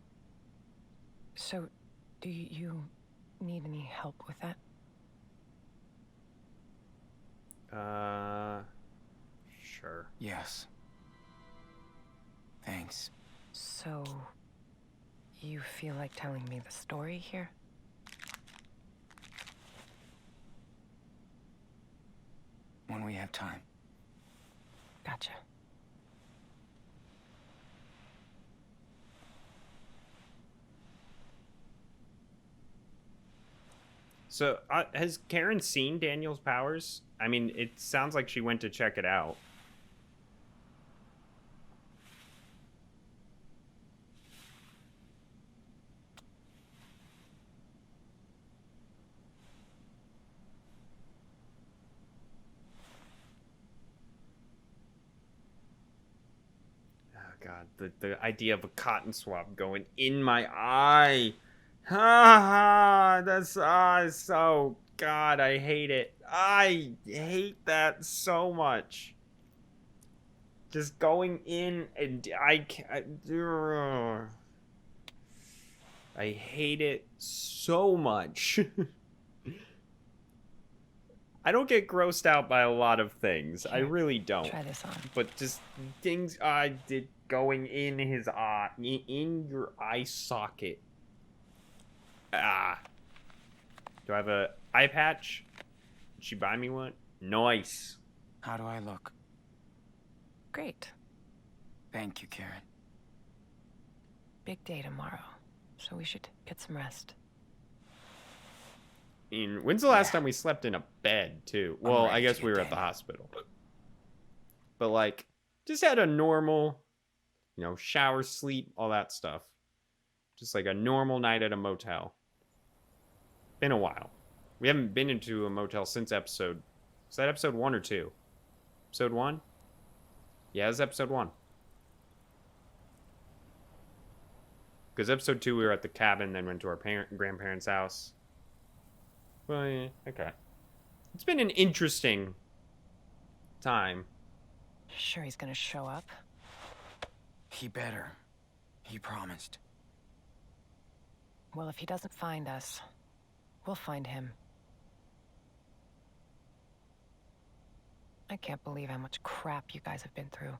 So, do you need any help with that? Sure. Yes. Thanks. So, you feel like telling me the story here? When we have time. Gotcha. So, has Karen seen Daniel's powers? I mean, it sounds like she went to check it out. Oh, God. The idea of a cotton swab going in my eye. That's so, God, I hate it. I hate that so much. Just going in and I hate it so much. I don't get grossed out by a lot of things. I really don't. Try this on. But just things I did going in his eye, in your eye socket. Do I have a eye patch? Did she buy me one? Nice. How do I look? Great. Thank you, Karen. Big day tomorrow, so we should get some rest. I mean, when's the last time we slept in a bed, too? Well, I guess we were at the Daniel. hospital. But, like, just had a normal, shower, sleep, all that stuff. Just like a normal night at a motel. Been a while. We haven't been into a motel since episode... Was that episode 1 or 2? Episode 1? Yeah, it was episode 1. Because episode 2 we were at the cabin, then went to our grandparents' house. Well, yeah, okay. It's been an interesting time. Sure he's gonna show up? He better. He promised. Well, if he doesn't find us, we'll find him. I can't believe how much crap you guys have been through.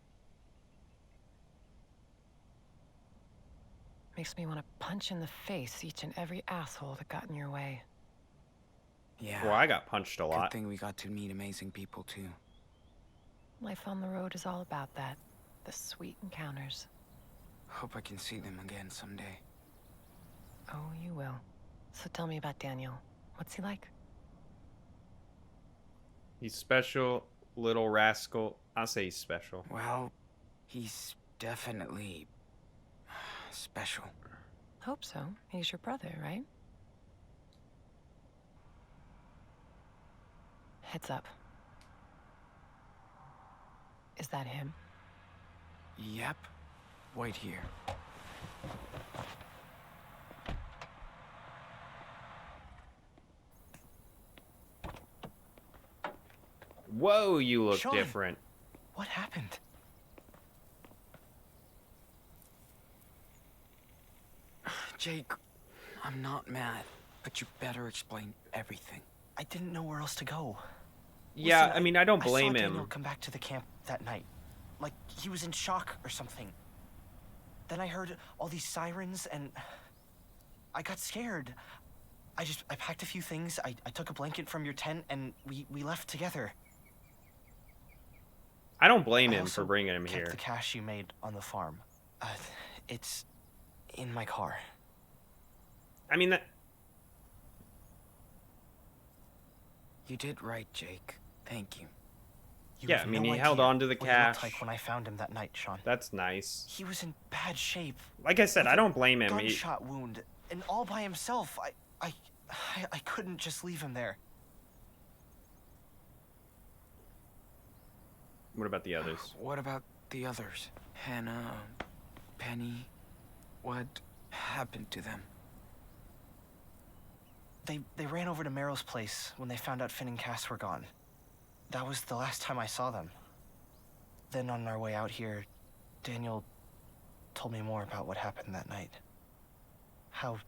Makes me want to punch in the face each and every asshole that got in your way. Yeah. Well, I got punched a Good lot. thing we got to meet amazing people, too. Life on the road is all about that. The sweet encounters. Hope I can see them again someday. Oh, you will. So tell me about Daniel. What's he like? He's special, little rascal. I'll say he's special. Well, he's definitely special. Hope so. He's your brother, right? Heads up. Is that him? Yep. Wait here. Whoa, you look Sean. different. What happened? Jake, I'm not mad, but you better explain everything. I didn't know where else to go. Yeah, Listen, I mean, I don't blame I saw him. Daniel come back to the camp that night. Like, he was in shock or something. Then I heard all these sirens, and I got scared. I packed a few things, I took a blanket from your tent, and we left together. I don't blame I him also for bringing him kept here. the cash you made on the farm. It's in my car. I mean, that... You did right, Jake. Thank you. Yeah, I mean, he held on to the what he looked cash. like when I found him that night, Sean. That's nice. He was in bad shape. Like I said, I don't blame him. Gunshot wound, and all by himself. I couldn't just leave him there. What about the others? What about the others? Hannah, Penny, what happened to them? They ran over to Meryl's place when they found out Finn and Cass were gone. That was the last time I saw them. Then on our way out here, Daniel told me more about what happened that night. How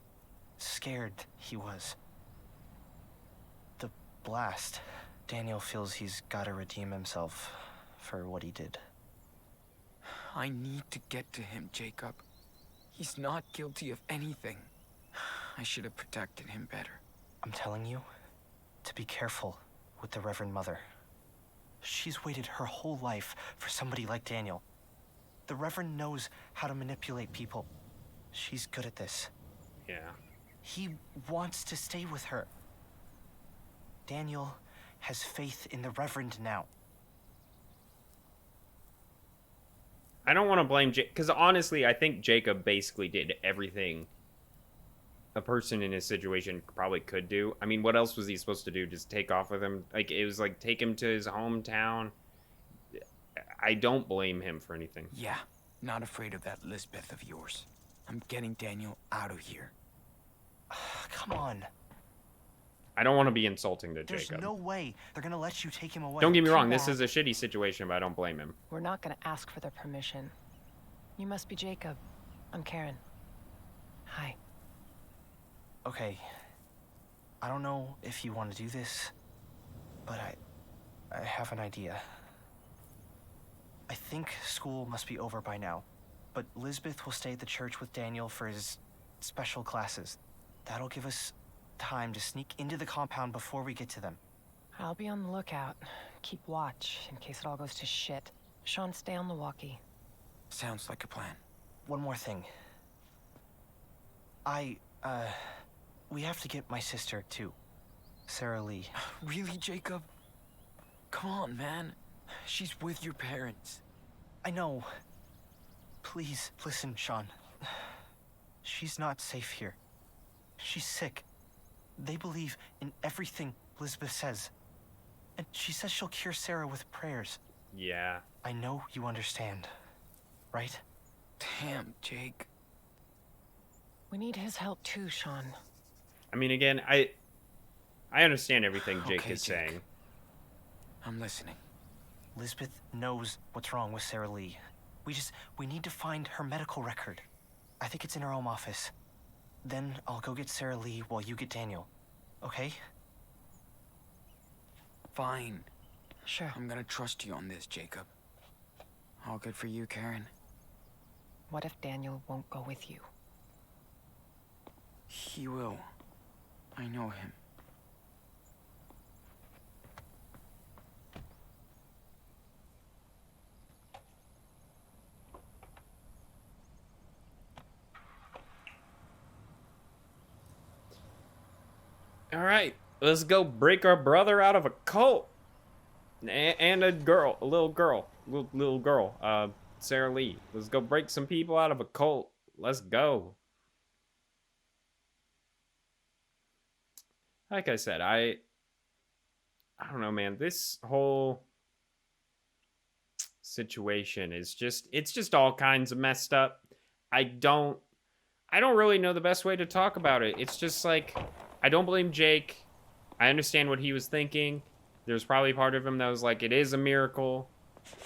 scared he was. The blast. Daniel feels he's got to redeem himself for what he did. I need to get to him, Jacob. He's not guilty of anything. I should have protected him better. I'm telling you to be careful with the Reverend Mother. She's waited her whole life for somebody like Daniel. The Reverend knows how to manipulate people. She's good at this. Yeah. He wants to stay with her. Daniel has faith in the Reverend now. I don't want to blame Jake, because honestly, I think Jacob basically did everything a person in his situation probably could do. I mean, what else was he supposed to do? Just take off with him? Like, it was like, take him to his hometown. I don't blame him for anything. Yeah, not afraid of that Lisbeth of yours. I'm getting Daniel out of here. Come on. I don't want to be insulting to There's Jacob. no way they're gonna let you take him away. Don't get me wrong, Come this on. is a shitty situation, but I don't blame him. We're not gonna ask for their permission. You must be Jacob. I'm Karen. Hi. Okay. I don't know if you want to do this, but I have an idea. I think school must be over by now, but Lisbeth will stay at the church with Daniel for his special classes. That'll give us time to sneak into the compound before we get to them. I'll be on the lookout. Keep watch in case it all goes to shit. Sean, stay on the walkie. Sounds like a plan. One more thing. We have to get my sister, too. Sarah Lee. Really, Jacob? Come on, man. She's with your parents. I know. Please, listen, Sean. She's not safe here. She's sick. They believe in everything Lisbeth says. And she says she'll cure Sarah with prayers. Yeah. I know you understand, right? Damn, Jake. We need his help too, Sean. I mean, again, I understand everything Jake Okay, is Jake. saying. I'm listening. Lisbeth knows what's wrong with Sarah Lee. We need to find her medical record. I think it's in her home office. Then I'll go get Sarah Lee while you get Daniel. Okay? Fine. Sure. I'm gonna trust you on this, Jacob. All good for you, Karen. What if Daniel won't go with you? He will. I know him. All right, let's go break our brother out of a cult. And a little girl, Sarah Lee. Let's go break some people out of a cult. Let's go. Like I said, I don't know, man. This whole situation is it's just all kinds of messed up. I don't really know the best way to talk about it. It's just like, I don't blame Jake. I understand what he was thinking. There's probably part of him that was like, it is a miracle.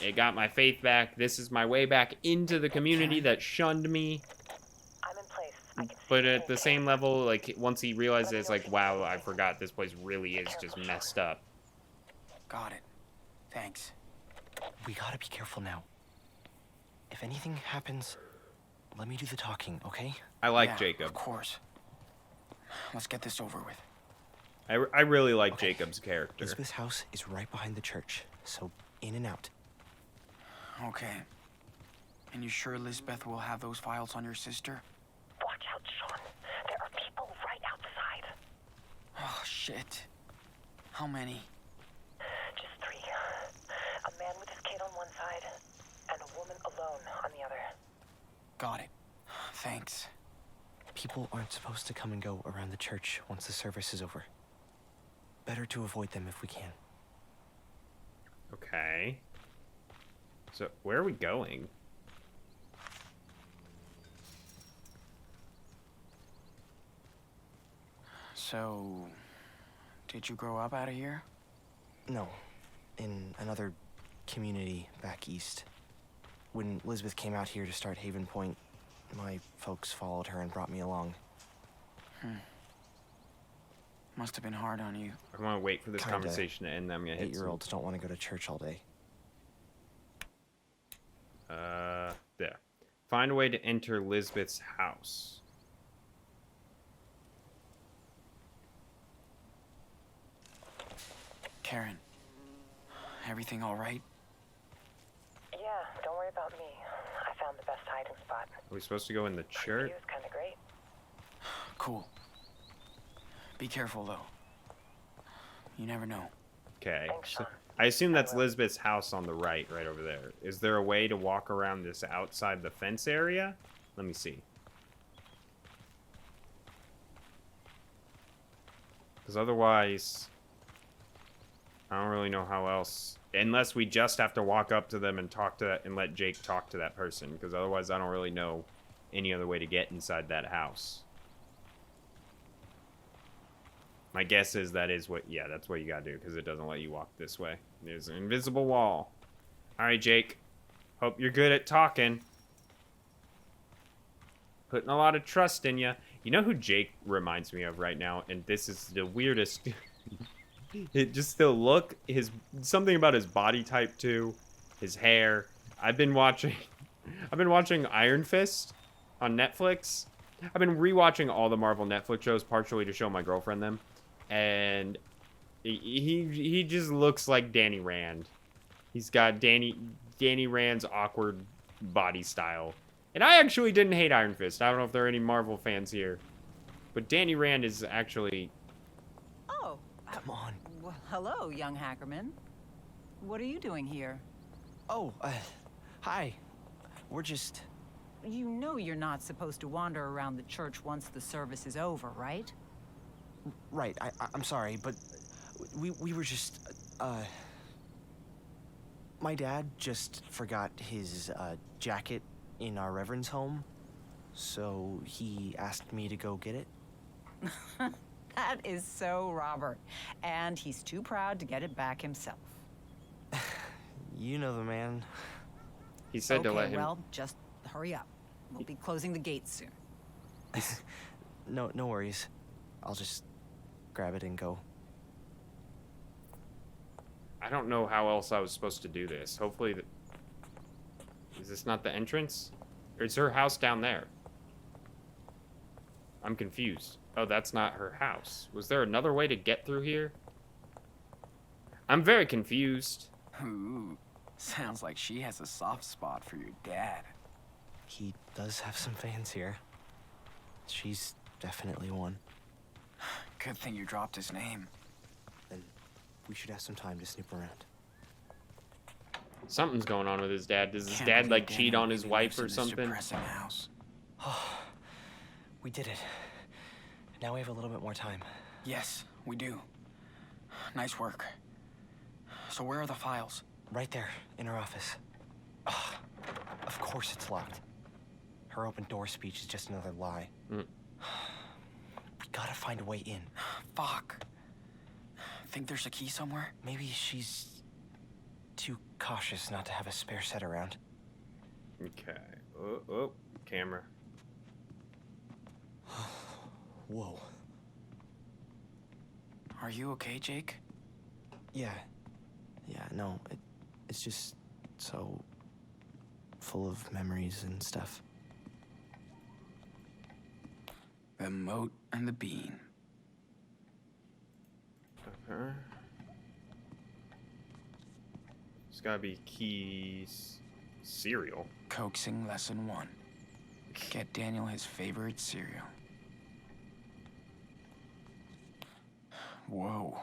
It got my faith back. This is my way back into the community that shunned me. I'm in place. but at the same level, like, once he realizes, like, wow, I forgot this place really is just messed up. Got it. Thanks. We gotta be careful now. If anything happens, let me do the talking, okay? I like Yeah, Jacob. Of course. Let's get this over with. I really like Jacob's character. Elizabeth's house is right behind the church, so in and out. Okay. And you sure Lisbeth will have those files on your sister? Watch out, Sean. There are people right outside. Oh, shit. How many? Just 3. A man with his kid on one side, and a woman alone on the other. Got it. Thanks. People aren't supposed to come and go around the church once the service is over. Better to avoid them if we can. Okay. So, where are we going? So, did you grow up out of here? No, in another community back east. When Elizabeth came out here to start Haven Point, my folks followed her and brought me along. Must have been hard on you. I want to wait for this Kinda. conversation to end. I'm gonna hit 8-year-olds don't want to go to church all day. there. Find a way to enter Lisbeth's house. Karen, everything all right? Yeah, don't worry about me. I found the best hiding spot. Are we supposed to go in the church? View's kind of great. Cool. Be careful, though. You never know. Okay. Thanks, So, Sean. I assume that's Lisbeth's house on the right over there. Is there a way to walk around this outside the fence area? Let me see. Because otherwise, I don't really know how else. Unless we just have to walk up to them and talk to that and let Jake talk to that person. Because otherwise, I don't really know any other way to get inside that house. My guess is that is what, yeah, that's what you gotta do, because it doesn't let you walk this way. There's an invisible wall. Alright, Jake. Hope you're good at talking. Putting a lot of trust in you. You know who Jake reminds me of right now? And this is the weirdest. It just the look, something about his body type too, his hair. I've been watching Iron Fist on Netflix. I've been rewatching all the Marvel Netflix shows, partially to show my girlfriend them. And he just looks like Danny Rand. He's got Danny Rand's awkward body style. And I actually didn't hate Iron Fist. I don't know if there are any Marvel fans here. But Danny Rand is actually... Oh. Come on. Well, hello, young Hackerman. What are you doing here? Oh, hi. We're just... You know you're not supposed to wander around the church once the service is over, right? Right, I'm sorry, but we were just, my dad just forgot his, jacket in our Reverend's home, so he asked me to go get it. That is so Robert. And he's too proud to get it back himself. You know the man. He said to let him... well, just hurry up. We'll be closing the gates soon. No worries. I'll just grab it and go. I don't know how else I was supposed to do this. Hopefully... Is this not the entrance? Or is her house down there? I'm confused. Oh, that's not her house. Was there another way to get through here? I'm very confused. Ooh, sounds like she has a soft spot for your dad. He does have some fans here. She's definitely one. Good thing you dropped his name. Then we should have some time to snoop around. Something's going on with his dad. Does his Can't dad, believe like, Danny cheat on really his wife lives in or this something? depressing house. We did it. Now we have a little bit more time. Yes, we do. Nice work. So where are the files? Right there, in her office. Ugh, of course it's locked. Her open door speech is just another lie. We gotta find a way in. Fuck. Think there's a key somewhere? Maybe she's too cautious not to have a spare set around. Okay. Oh, camera. Whoa. Are you okay, Jake? Yeah. Yeah, no, it's just so full of memories and stuff. The moat and the bean. Okay. There's gotta be keys. Cereal. Coaxing lesson 1. Get Daniel his favorite cereal. Whoa.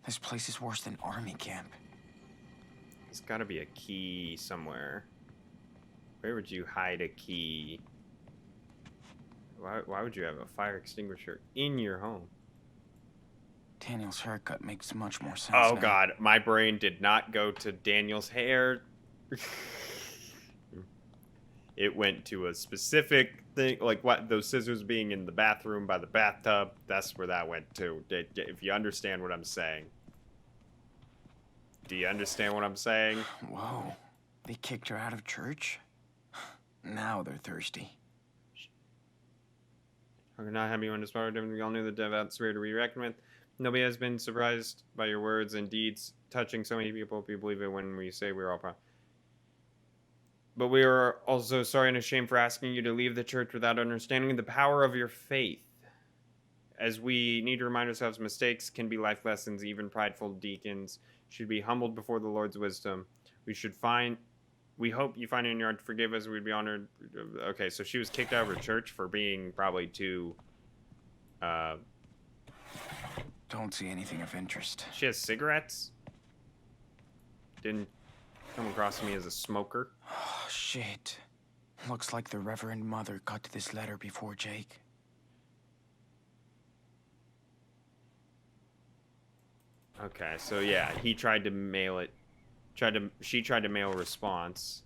This place is worse than army camp. There's gotta be a key somewhere. Where would you hide a key? Why would you have a fire extinguisher in your home? Daniel's haircut makes much more sense Oh now. god, my brain did not go to Daniel's hair. It went to a specific thing, like what those scissors being in the bathroom by the bathtub. That's where that went to. If you understand what I'm saying. Do you understand what I'm saying? Whoa. They kicked her out of church? Now they're thirsty. Are not happy when discovered. We all knew the devout spirit to be reckoned with. Nobody has been surprised by your words and deeds touching so many people. We believe it when we say we're all proud. But we are also sorry and ashamed for asking you to leave the church without understanding the power of your faith. As we need to remind ourselves, mistakes can be life lessons. Even prideful deacons should be humbled before the Lord's wisdom. We hope you find it in your heart to forgive us. We'd be honored. Okay, so she was kicked out of her church for being probably too... Don't see anything of interest. She has cigarettes? Didn't come across me as a smoker. Oh, shit. Looks like the Reverend Mother got to this letter before Jake. Okay, so yeah, he tried to mail it. She tried to mail a response.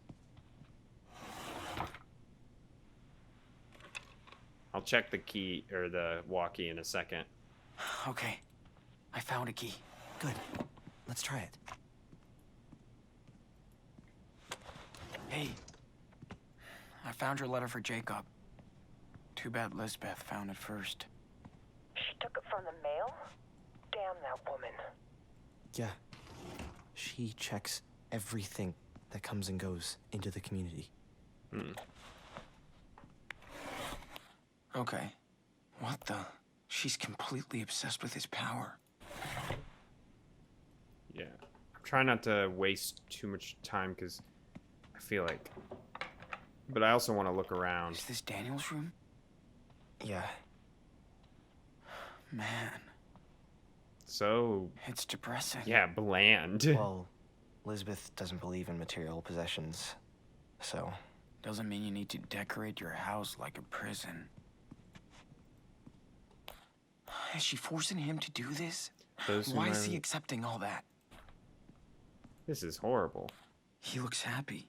I'll check the key or the walkie in a second. Okay. I found a key. Good. Let's try it. Hey. I found your letter for Jacob. Too bad Lisbeth found it first. She took it from the mail? Damn that woman. Yeah. She checks everything that comes and goes into the community. Okay. What the? She's completely obsessed with his power. Yeah. I'm trying not to waste too much time because I feel like... But I also want to look around. Is this Daniel's room? Yeah. Man. So... It's depressing. Yeah, bland. Well, Lisbeth doesn't believe in material possessions, so... Doesn't mean you need to decorate your house like a prison. Is she forcing him to do this? Why is he accepting all that? This is horrible. He looks happy.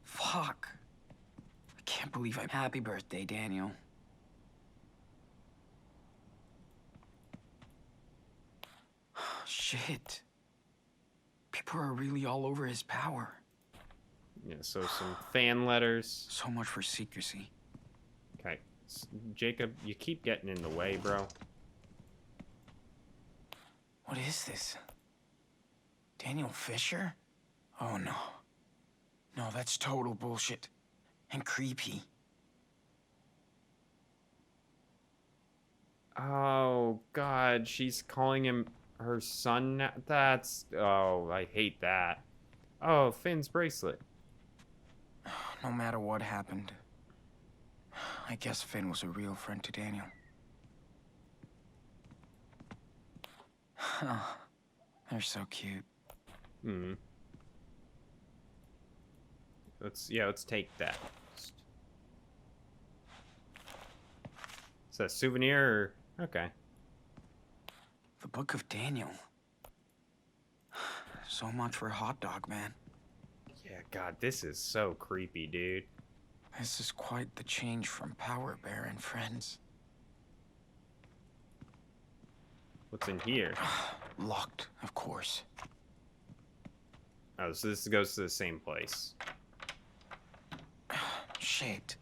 Fuck. I can't believe I'm... Happy birthday, Daniel. Shit. People are really all over his power. Yeah, so some fan letters. So much for secrecy. Okay. Jacob, you keep getting in the way, bro. What is this? Daniel Fisher? Oh, no. No, that's total bullshit. And creepy. Oh, God. She's calling him her son now. That's... Oh, I hate that. Oh, Finn's bracelet. No matter what happened, I guess Finn was a real friend to Daniel. Oh, they're so cute. Let's take that. Is that a souvenir or... Okay. The Book of Daniel. So much for Hot Dog Man. Yeah, God, this is so creepy, dude. This is quite the change from Power Bear and Friends. What's in here? Locked, of course. Oh, so this goes to the same place. Shit.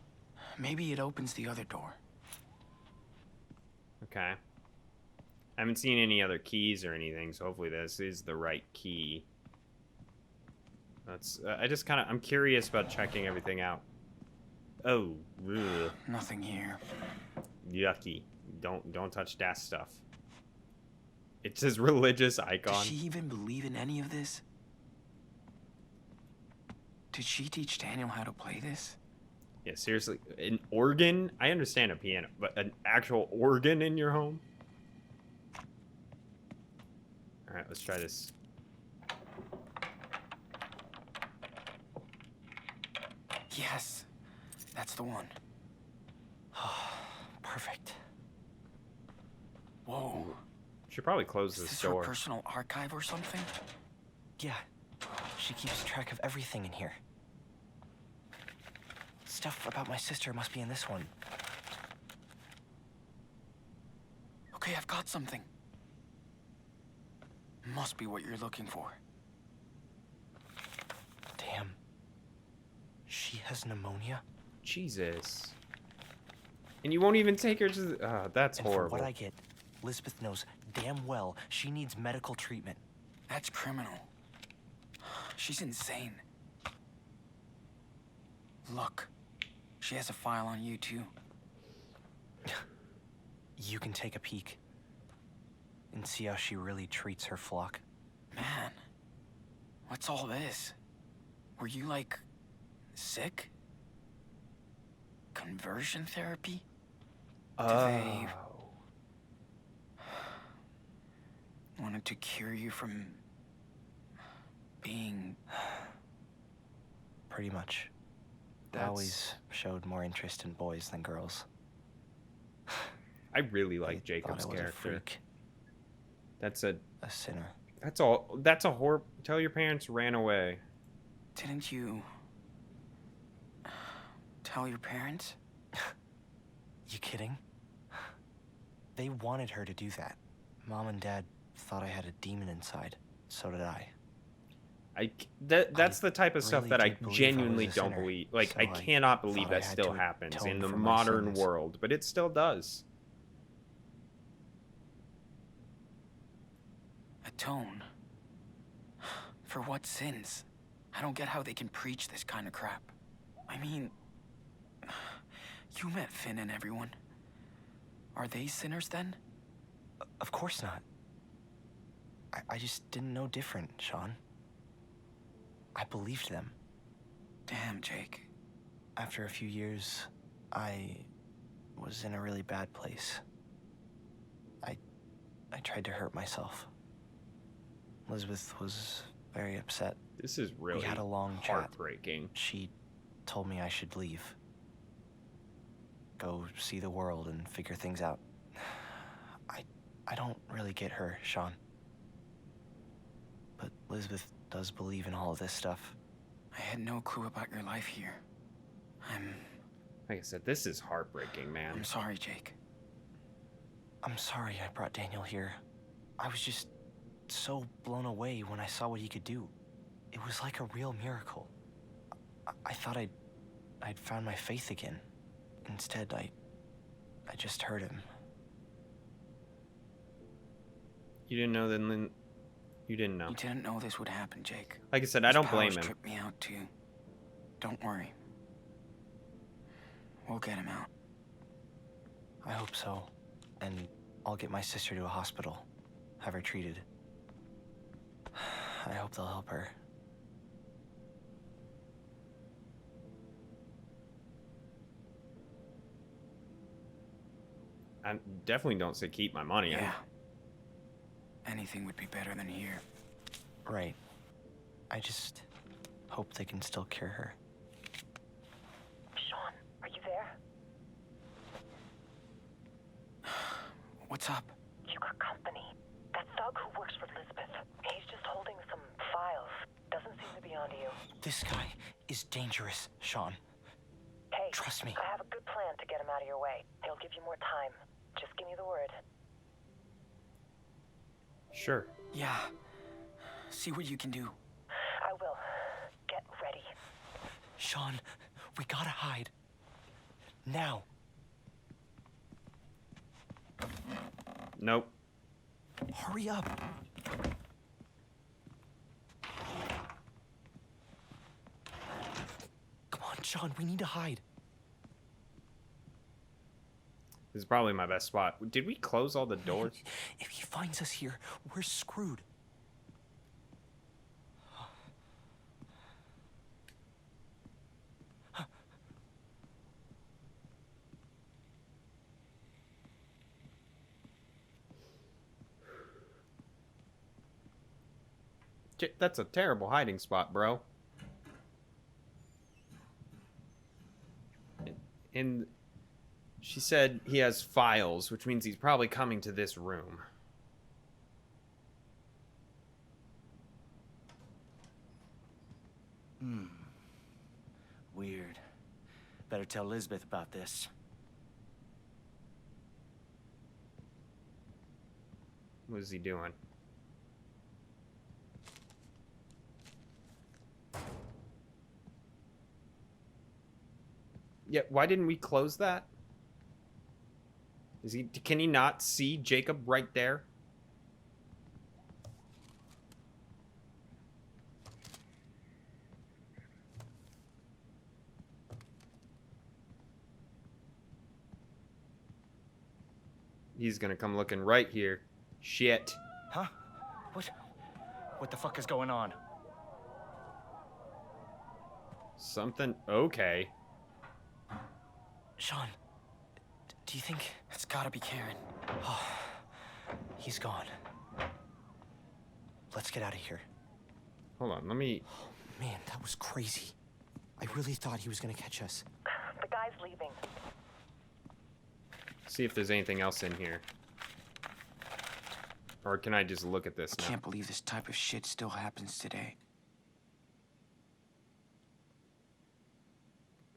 Maybe it opens the other door. Okay. I haven't seen any other keys or anything, so hopefully this is the right key. That's. I'm curious about checking everything out. Oh. Ugh. Nothing here. Yucky. Don't touch that stuff. It says religious icon. Does she even believe in any of this? Did she teach Daniel how to play this? Yeah, seriously. An organ? I understand a piano, but an actual organ in your home? Alright, let's try this. Yes, that's the one. Perfect. Whoa. Should probably close Is this this door. her personal archive or something? Yeah, she keeps track of everything in here. Stuff about my sister must be in this one. Okay, I've got something. Must be what you're looking for. Damn. She has pneumonia? Jesus. And you won't even take her to... that's and horrible. For what I get, Lisbeth knows damn well she needs medical treatment. That's criminal. She's insane. Look, she has a file on you too. You can take a peek and see how she really treats her flock. Man, what's all this? Were you, like, sick? Conversion therapy? Do they wanted to cure you from being... Pretty much. I always showed more interest in boys than girls. I really like They Jacob's thought I was a character. freak. That's a sinner. That's all. That's a horror. Tell your parents ran away. Didn't you... tell your parents? You kidding? They wanted her to do that. Mom and Dad thought I had a demon inside. So did I. That's the type of stuff really that I did believe I genuinely was a don't sinner, believe. Like, so I I cannot believe thought I that had still to happens atone in the for my modern sins. world, but it still does. Atone? For what sins? I don't get how they can preach this kind of crap. I mean... you met Finn and everyone. Are they sinners then? Of course not. I just didn't know different, Sean. I believed them. Damn, Jake. After a few years, I was in a really bad place. I tried to hurt myself. Elizabeth was very upset. This is really we had a long heartbreaking. Chat. She told me I should leave. Go see the world and figure things out. I don't really get her, Sean. But Elizabeth does believe in all of this stuff. I had no clue about your life here. Like I said, this is heartbreaking, man. I'm sorry, Jake. I'm sorry I brought Daniel here. I was just so blown away when I saw what he could do. It was like a real miracle. I thought I'd found my faith again. Instead, I just hurt him. You didn't know then? You didn't know. You didn't know this would happen, Jake. Like I said, I don't blame him. Tripped me out too. Don't worry. We'll get him out. I hope so. And I'll get my sister to a hospital. Have her treated. I hope they'll help her. I definitely don't say keep my money. Yeah. Anything would be better than here. Right. I just hope they can still cure her. Sean, are you there? What's up? You got company. That thug who works for Lisbeth. He's just holding some files. Doesn't seem to be onto you. This guy is dangerous, Sean. Hey, trust me. I have a good plan to get him out of your way. He'll give you more time. Just give me the word. Sure. Yeah. See what you can do. I will. Get ready. Sean, we gotta hide. Now. Nope. Hurry up. Come on, Sean, we need to hide. This is probably my best spot. Did we close all the doors? If he finds us here, we're screwed. That's a terrible hiding spot, bro. And she said he has files, which means he's probably coming to this room. Weird. Better tell Elizabeth about this. What is he doing? Yeah, why didn't we close that? Is he? Can he not see Jacob right there? He's gonna come looking right here. Shit. Huh? What the fuck is going on? Something. Okay. Sean, do you think... It's gotta be Karen. Oh, he's gone. Let's get out of here. Hold on, let me... Oh, man, that was crazy. I really thought he was gonna catch us. The guy's leaving. see if there's anything else in here. Or can I just look at this now? I can't believe this type of shit still happens today.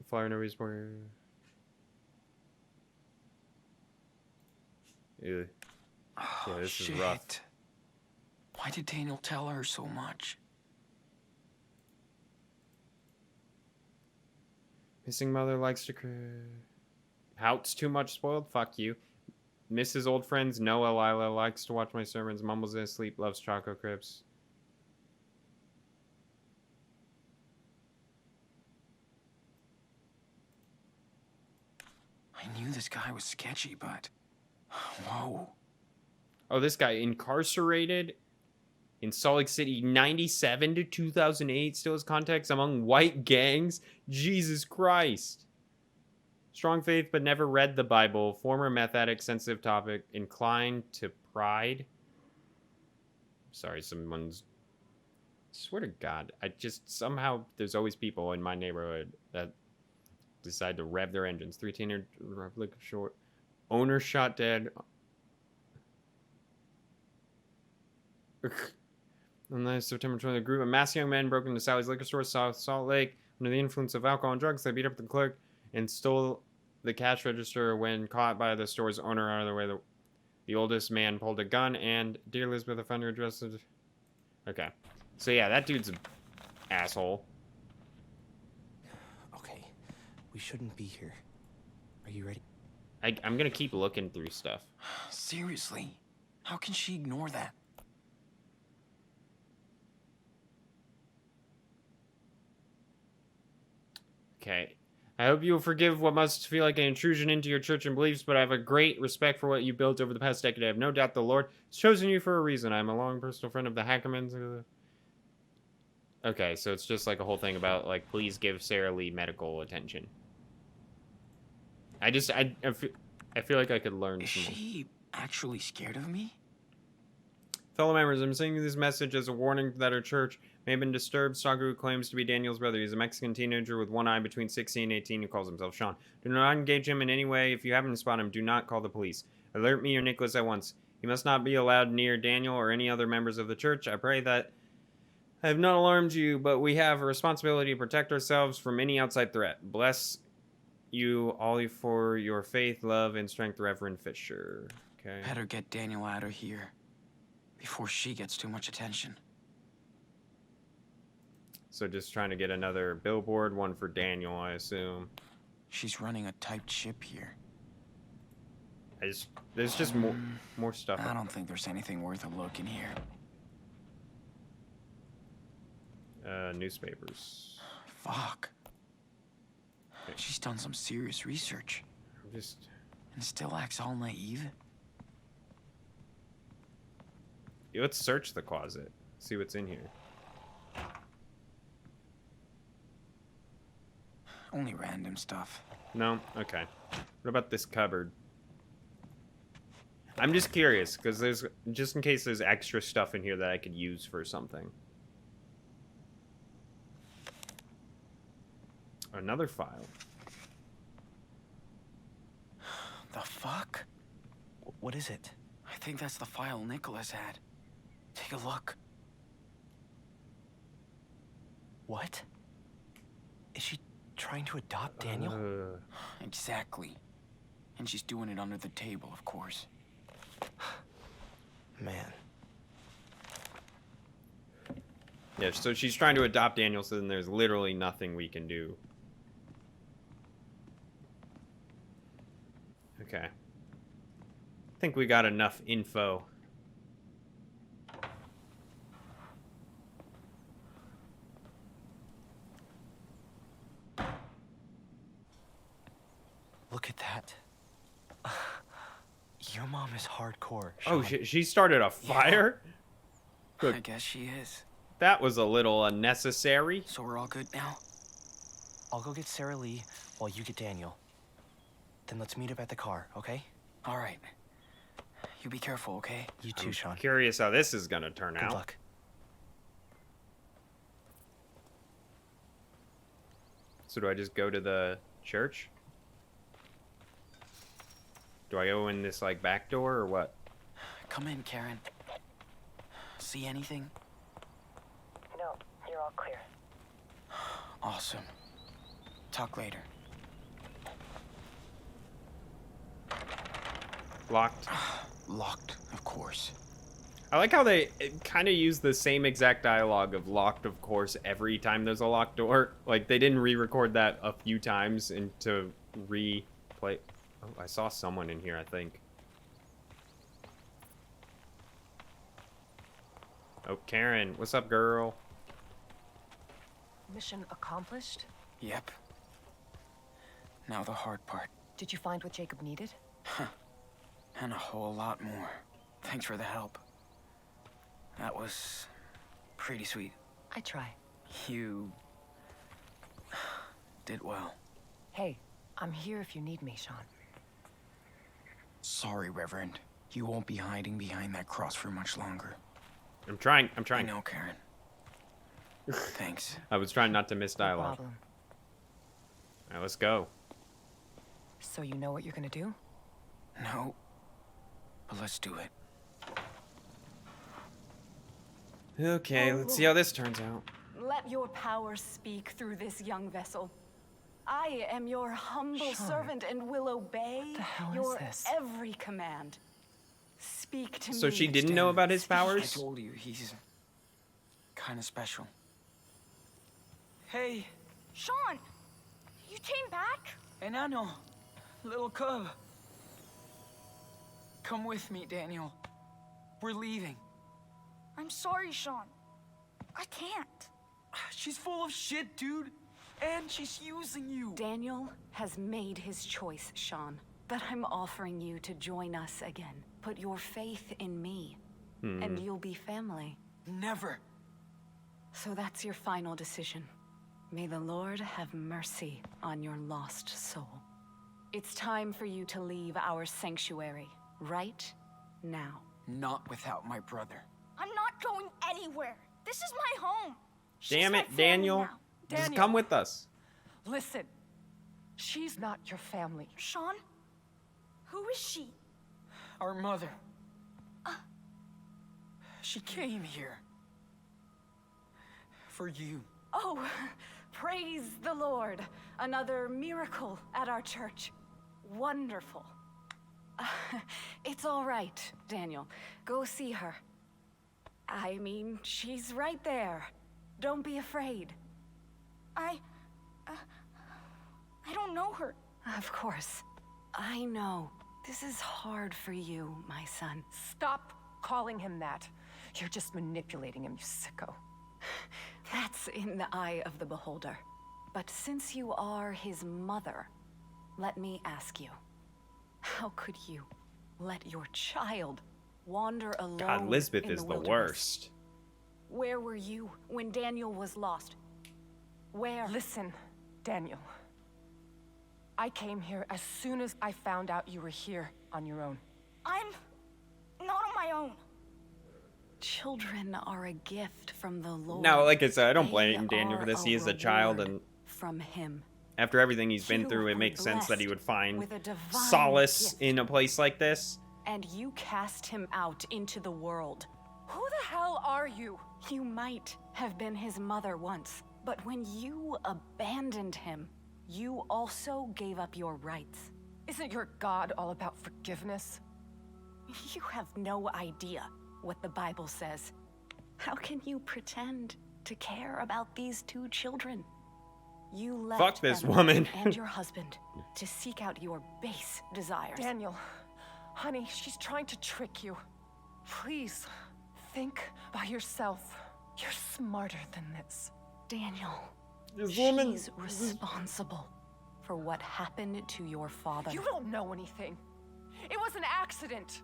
Flyer no respawn. Ew. Yeah, this is rough. Why did Daniel tell her so much? Missing mother likes to pouts too much spoiled. Fuck you. Misses old friends. Noah Lila likes to watch my sermons. Mumbles in his sleep. Loves Choco Crips. I knew this guy was sketchy, but... Whoa. Oh, this guy incarcerated in Salt Lake City, 97 to 2008. Still has contacts among white gangs. Jesus Christ. Strong faith, but never read the Bible. Former meth addict, sensitive topic. Inclined to pride. Sorry, someone's... Swear to God. I just... Somehow, there's always people in my neighborhood that decide to rev their engines. 3 teenagers, replica short. Owner shot dead. On the September 20th, a group of masked young men broke into Sally's liquor store, South Salt Lake. Under the influence of alcohol and drugs, they beat up the clerk and stole the cash register. When caught by the store's owner out of the way, the oldest man pulled a gun, and dear Elizabeth, offender arrested. Okay. So yeah, that dude's an asshole. Okay. We shouldn't be here. Are you ready? I'm gonna keep looking through stuff. Seriously? How can she ignore that? Okay. I hope you will forgive what must feel like an intrusion into your church and beliefs, but I have a great respect for what you built over the past decade. I have no doubt the Lord has chosen you for a reason. I'm a long personal friend of the Hackermans. Okay, so it's just like a whole thing about, like, please give Sarah Lee medical attention. I feel like I could learn Is some more. she actually scared of me? Fellow members, I'm sending this message as a warning that our church may have been disturbed. Stalker who claims to be Daniel's brother. He's a Mexican teenager with one eye between 16 and 18 who calls himself Sean. Do not engage him in any way. If you happen to spot him, do not call the police. Alert me or Nicholas at once. He must not be allowed near Daniel or any other members of the church. I pray that I have not alarmed you, but we have a responsibility to protect ourselves from any outside threat. Bless you all for your faith, love, and strength, Reverend Fisher. Okay. Better get Daniel out of here before she gets too much attention. So just trying to get another billboard, one for Daniel, I assume. She's running a tight ship here. There's just more stuff. I don't think there's anything worth a look in here. Newspapers. Fuck. She's done some serious research. And still acts all naive. Let's search the closet. See what's in here. Only random stuff. No? Okay. What about this cupboard? I'm just curious, because just in case there's extra stuff in here that I could use for something. Another file. The fuck? What is it? I think that's the file Nicholas had. Take a look. What? Is she trying to adopt Daniel? Exactly. And she's doing it under the table, of course. Man. Yeah, so she's trying to adopt Daniel, so then there's literally nothing we can do. Okay. I think we got enough info. Look at that. Your mom is hardcore, Sean. Oh, she started a fire? Yeah. I guess she is. That was a little unnecessary. So we're all good now? I'll go get Sarah Lee while you get Daniel. Then let's meet up at the car, okay? All right. You be careful, okay? You too, Sean. Curious how this is gonna turn out. Good luck. So do I just go to the church? Do I go in this, like, back door or what? Come in, Karen. See anything? No, you're all clear. Awesome. Talk later. Locked? Locked, of course. I like how they kind of use the same exact dialogue of locked, of course, every time there's a locked door. Like, they didn't re-record that a few times and to replay. Oh, I saw someone in here, I think. Oh, Karen. What's up, girl? Mission accomplished? Yep. Now the hard part. Did you find what Jacob needed? And a whole lot more. Thanks for the help. That was pretty sweet. I try. You did well. Hey, I'm here if you need me, Sean. Sorry, Reverend. You won't be hiding behind that cross for much longer. I'm trying. I know, Karen. Thanks. I was trying not to miss dialogue. No problem. All right, let's go. So you know what you're gonna do? No. But let's do it. Okay, let's see how this turns out. Let your power speak through this young vessel. I am your humble servant and will obey What the hell your is this? every command. Speak to me. So she didn't know about his I powers? told you, he's kind of special. Hey, Sean, you came back? Enano, little cub. Come with me, Daniel. We're leaving. I'm sorry, Sean. I can't. She's full of shit, dude. And she's using you. Daniel has made his choice, Sean. But I'm offering you to join us again. Put your faith in me, and you'll be family. Never. So that's your final decision. May the Lord have mercy on your lost soul. It's time for you to leave our sanctuary, right now. Not without my brother. I'm not going anywhere. This is my home. Damn She's my it, family Daniel. now. Just Daniel. come with us. Listen, she's not your family. Sean, who is she? Our mother. She came here. For you. Oh, praise the Lord. Another miracle at our church. Wonderful. It's all right, Daniel. Go see her. I mean, she's right there. Don't be afraid. I don't know her. Of course. I know. This is hard for you, my son. Stop calling him that. You're just manipulating him, you sicko. That's in the eye of the beholder. But since you are his mother, let me ask you, how could you let your child wander alone? God, Lisbeth in is the wilderness? worst. Where were you when Daniel was lost? Where? Listen, Daniel. I came here as soon as I found out you were here on your own. I'm not on my own. Children are a gift from the Lord. Now, like I said, I don't blame They Daniel for are this. He is a child, reward and from him. after everything he's been You through, it were makes sense that he would find with a divine solace gift. in a place like this. And you cast him out into the world. Who the hell are you? You might have been his mother once, but when you abandoned him, you also gave up your rights. Isn't your God all about forgiveness? You have no idea what the Bible says. How can you pretend to care about these two children? You left Fuck this them woman. and your husband to seek out your base desires. Daniel, honey, she's trying to trick you. Please, think by yourself. You're smarter than this. Daniel, This woman. she's responsible for what happened to your father. You don't know anything. It was an accident.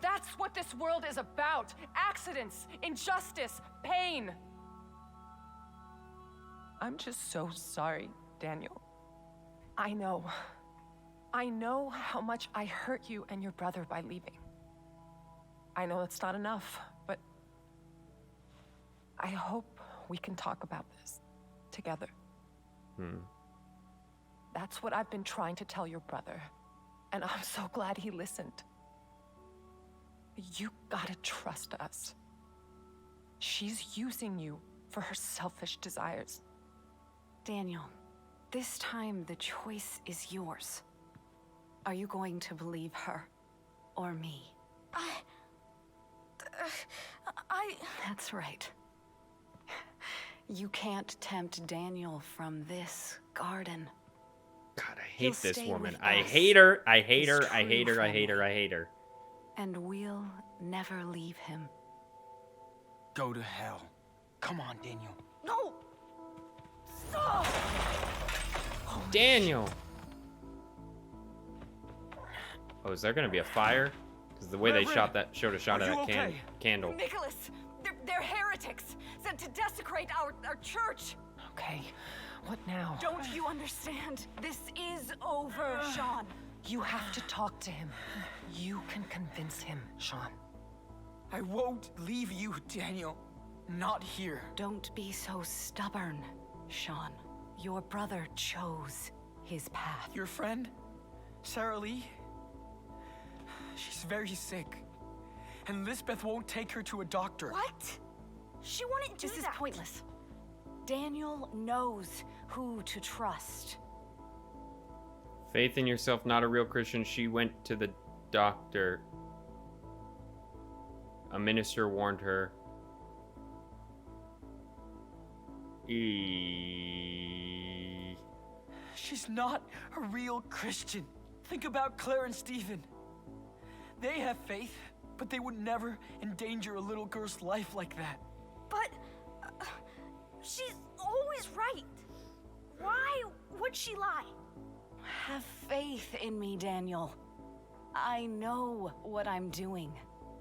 That's what this world is about. Accidents, injustice, pain. I'm just so sorry, Daniel. I know how much I hurt you and your brother by leaving. I know it's not enough, but I hope we can talk about this together. That's what I've been trying to tell your brother, and I'm so glad he listened. You gotta trust us. She's using you for her selfish desires. Daniel, this time the choice is yours. Are you going to believe her or me? That's right. You can't tempt Daniel from this garden. God, I He'll hate this stay woman. with I us, hate her. I hate his her. I true hate her. I hate her. family. I hate her. And we'll never leave him. Go to hell. Come on, Daniel. No! Stop! Daniel. Oh, is there gonna be a fire? Because the way they showed a shot of that candle. Nicholas, they're heretics sent to desecrate our church. Okay, what now? Don't you understand? This is over, Sean. You have to talk to him. You can convince him, Sean. I won't leave you, Daniel. Not here. Don't be so stubborn, Sean. Your brother chose his path. Your friend, Sarah Lee, she's very sick. And Lisbeth won't take her to a doctor. What? She wouldn't do This that. is pointless. Daniel knows who to trust. Faith in yourself, not a real Christian. She went to the doctor. A minister warned her. She's not a real Christian. Think about Claire and Stephen. They have faith, but they would never endanger a little girl's life like that. But she's always right. Why would she lie? Have faith in me, Daniel. I know what I'm doing.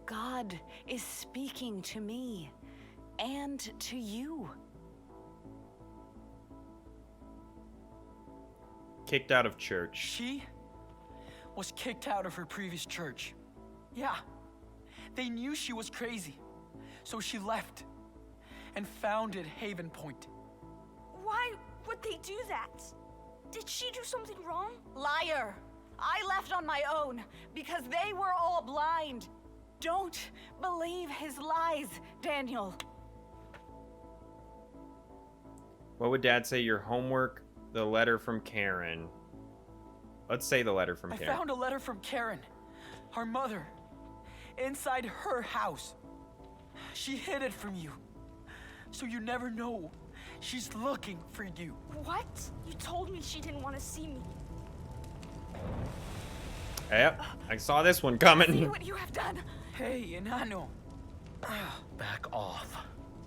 God is speaking to me and to you. Kicked out of church. She was kicked out of her previous church. Yeah, they knew she was crazy, so she left and founded Haven Point. Why would they do that? Did she do something wrong? Liar! I left on my own because they were all blind. Don't believe his lies, Daniel. What would Dad say? Your homework, the letter from Karen. Let's say the letter from I Karen. found a letter from Karen, our mother, inside her house. She hid it from you, so you never know. She's looking for you. What? You told me she didn't want to see me. Yep, I saw this one coming. See what you have done. Hey, Enano. Back off.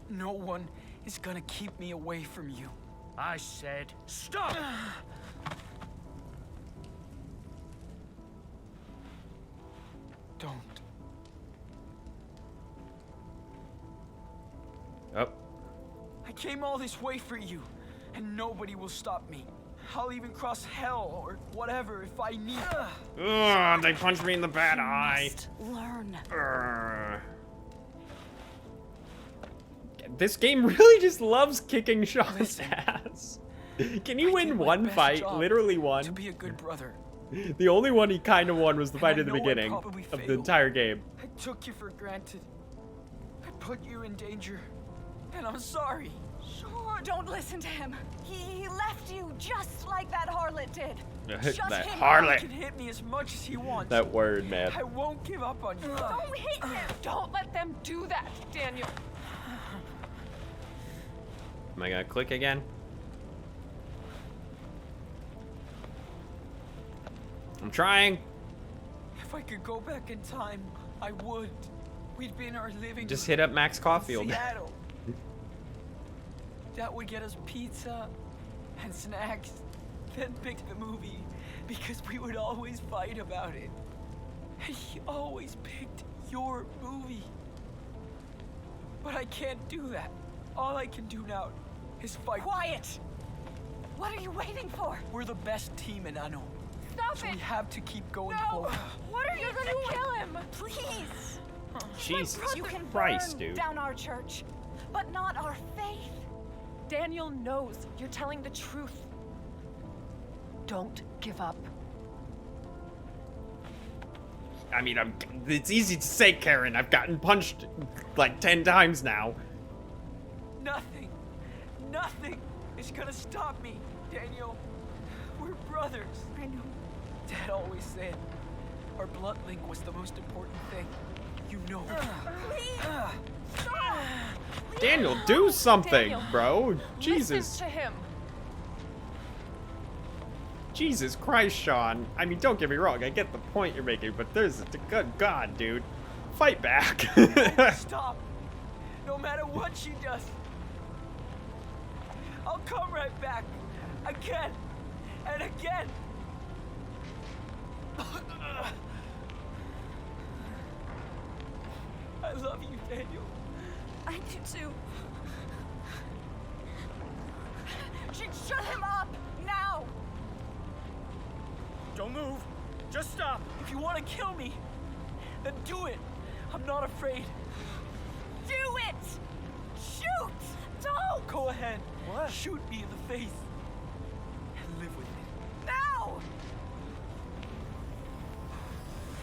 No one is gonna keep me away from you. I said stop! Don't. Oh. I came all this way for you, and nobody will stop me. I'll even cross hell or whatever if I need. Ugh, they punched me in the bad eye. Learn. This game really just loves kicking Sean's ass. Can he win one fight? Literally one. To be a good brother. The only one he kind of won was the fight at the I know I beginning probably of the failed. entire game. I took you for granted. I put you in danger, and I'm sorry. Sure, don't listen to him. He left you just like that harlot did. Just That him. He harlot. can hit me as much as he wants. That word, man. I won't give up on you. Don't hit him. Don't let them do that, Daniel. Am I gonna click again? I'm trying. If I could go back in time, I would. We'd be in our living Just room hit up Max in Caulfield. Seattle. That would get us pizza and snacks, then pick the movie because we would always fight about it. He always picked your movie. But I can't do that. All I can do now is fight. Quiet. What are you waiting for? We're the best team in Anno. Stop So it. we have to keep going No. forward. What are you doing? Kill him, please. Jesus You can Christ, burn dude. down our church, but not our faith. Daniel knows you're telling the truth. Don't give up. I mean, it's easy to say, Karen. I've gotten punched like 10 times now. Nothing is gonna stop me, Daniel. We're brothers. I know. Dad always said our blood link was the most important thing. You know. Please. Stop. Daniel, do something, Daniel, bro. Jesus. Listen to him. Jesus Christ, Sean. I mean, don't get me wrong. I get the point you're making, but there's a good God, dude. Fight back. Stop. No matter what she does. I'll come right back. Again. And again. I love you, Daniel. I do too. Shut him up now. Don't move. Just stop. If you want to kill me, then do it. I'm not afraid. Do it. Shoot. Don't. Go ahead. What? Shoot me in the face. And live with it. Now.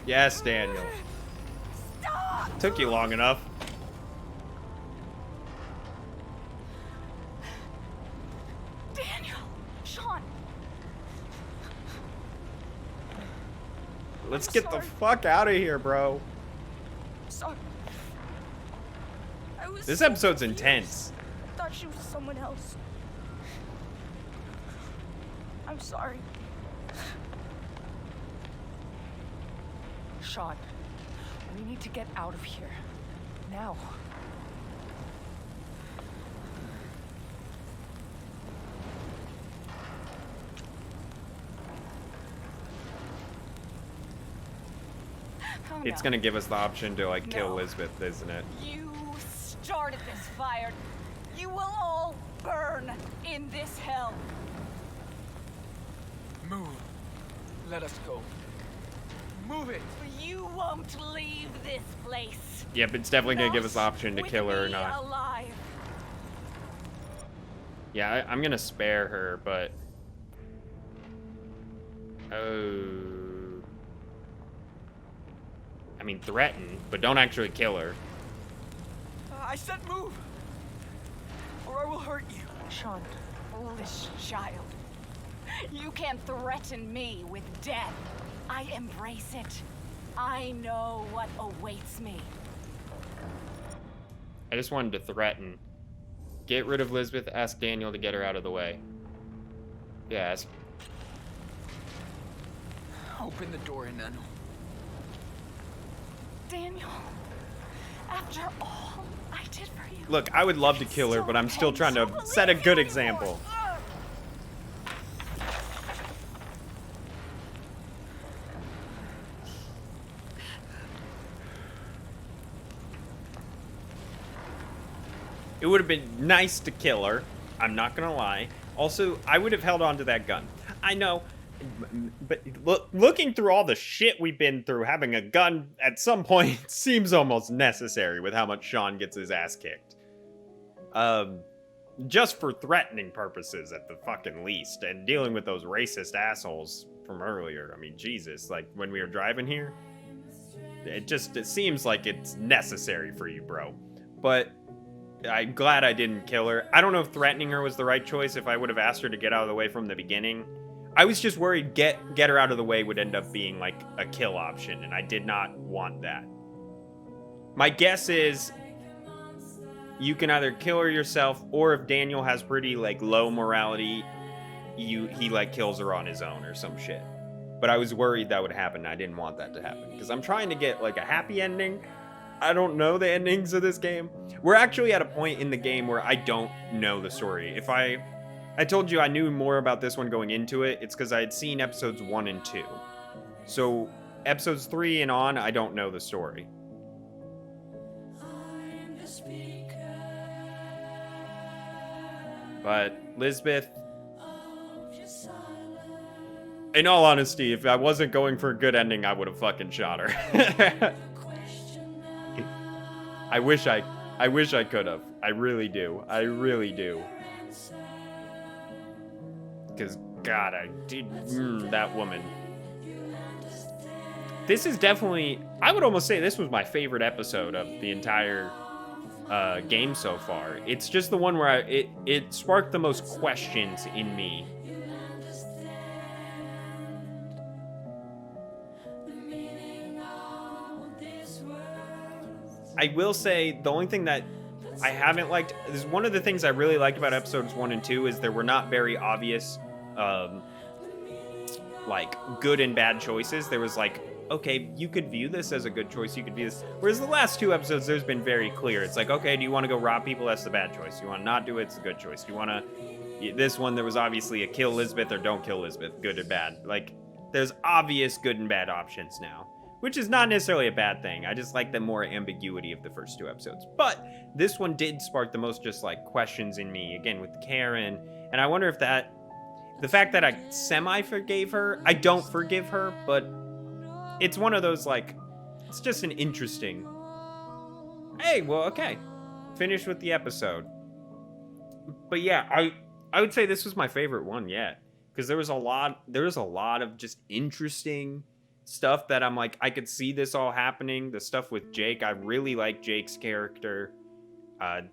Yes, Daniel. Stop. Took you long enough. Daniel. Sean. Let's I'm get the sorry. fuck out of here, bro. Sorry. I was This so episode's confused. intense. I thought she was someone else. I'm sorry. Sean, we need to get out of here. Now. Oh, It's no. gonna give us the option to, like, kill No. Elizabeth, isn't it? You started this fire. You will all burn in this hell. Move. Let us go. Move it. You won't leave this place. Yep, it's definitely gonna give us the option to With kill her or me not. alive. Yeah, I'm gonna spare her, but... Oh... I mean, threaten, but don't actually kill her. I said move. Or I will hurt you. Sean, foolish child. You can threaten me with death. I embrace it. I know what awaits me. I just wanted to threaten. Get rid of Elizabeth, ask Daniel to get her out of the way. Yeah, ask... Open the door, Enano. Daniel, after all I did for you. Look, I would love to kill her, but I'm still trying to set a good example. It would have been nice to kill her. I'm not gonna lie. Also, I would have held on to that gun. I know, but looking through all the shit we've been through, having a gun at some point seems almost necessary with how much Sean gets his ass kicked. Just for threatening purposes at the fucking least, and dealing with those racist assholes from earlier. I mean, Jesus, like when we were driving here, it seems like it's necessary for you, bro. But I'm glad I didn't kill her. I don't know if threatening her was the right choice. If I would have asked her to get out of the way from the beginning, I was just worried get her out of the way would end up being like a kill option, and I did not want that. My guess is you can either kill her yourself, or if Daniel has pretty like low morality, he like kills her on his own or some shit. But I was worried that would happen. I didn't want that to happen because I'm trying to get like a happy ending. I don't know the endings of this game. We're actually at a point in the game where I don't know the story. If I told you I knew more about this one going into it, it's because I had seen episodes 1 and 2. So episodes 3 and on, I don't know the story. But Lisbeth, in all honesty, if I wasn't going for a good ending, I would have fucking shot her. I wish I could have. I really do. I really do. Because, God, that woman. This is definitely, I would almost say this was my favorite episode of the entire game so far. It's just the one where it sparked the most questions in me. I will say the only thing that I haven't liked is one of the things I really liked about episodes 1 and 2 is there were not very obvious like good and bad choices. There was like, okay, you could view this as a good choice, you could view this. Whereas the last 2 episodes, there's been very clear. It's like, okay, do you want to go rob people? That's the bad choice. Do you want to not do it? It's a good choice. Do you want to... This one, there was obviously a kill Lisbeth or don't kill Lisbeth, good or bad. Like, there's obvious good and bad options now, which is not necessarily a bad thing. I just like the more ambiguity of the first 2 episodes. But this one did spark the most just like questions in me, again, with Karen. And I wonder if that... The fact that I semi-forgave her, I don't forgive her, but it's one of those, like, it's just an interesting... Hey, well, okay. Finished with the episode. But yeah, I would say this was my favorite one yet. Because there was a lot of just interesting stuff that I'm like, I could see this all happening. The stuff with Jake, I really like Jake's character.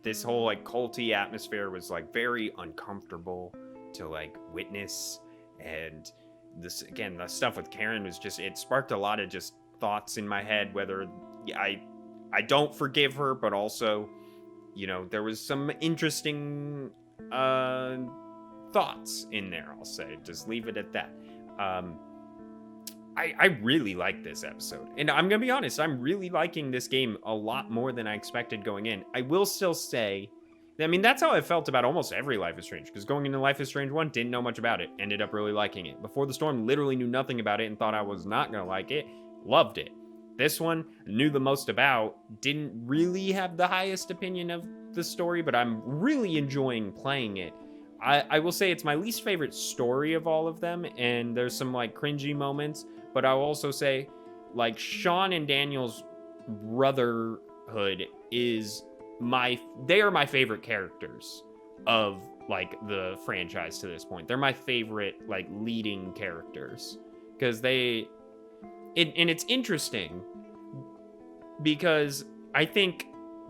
This whole, like, culty atmosphere was, like, very uncomfortable to like witness, and this again, the stuff with Karen was just, it sparked a lot of just thoughts in my head, whether I don't forgive her, but also, you know, there was some interesting thoughts in there, I'll say. Just leave it at that. I really like this episode, and I'm gonna be honest, I'm really liking this game a lot more than I expected going in. I will still say, I mean, that's how I felt about almost every Life is Strange, because going into Life is Strange 1, didn't know much about it, ended up really liking it. Before the Storm, literally knew nothing about it and thought I was not going to like it, loved it. This one, knew the most about, didn't really have the highest opinion of the story, but I'm really enjoying playing it. I will say it's my least favorite story of all of them, and there's some, like, cringy moments, but I'll also say, like, Sean and Daniel's brotherhood is... they are my favorite characters of like the franchise to this point. They're my favorite like leading characters because and it's interesting because I think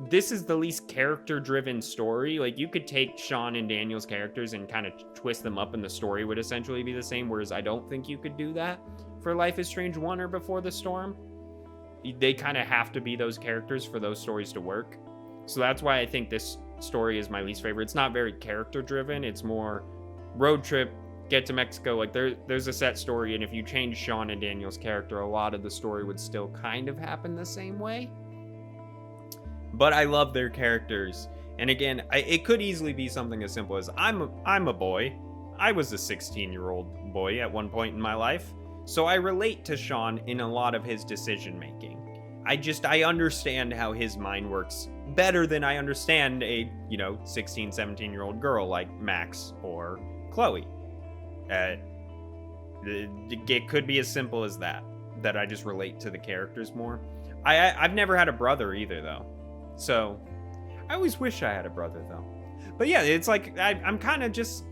this is the least character driven story. Like you could take Sean and Daniel's characters and kind of twist them up and the story would essentially be the same, whereas I don't think you could do that for Life is Strange 1 or Before the Storm. They kind of have to be those characters for those stories to work. So that's why I think this story is my least favorite. It's not very character driven. It's more road trip, get to Mexico, like there's a set story, and if you change Sean and Daniel's character, a lot of the story would still kind of happen the same way. But I love their characters, and again, it could easily be something as simple as I'm a boy. I was a 16-year-old boy at one point in my life, so I relate to Sean in a lot of his decision making. I understand how his mind works better than I understand a 16, 17-year-old girl like Max or Chloe. It could be as simple as that I just relate to the characters more. I've never had a brother either, though. So, I always wish I had a brother, though. But yeah, it's like, I'm kind of just...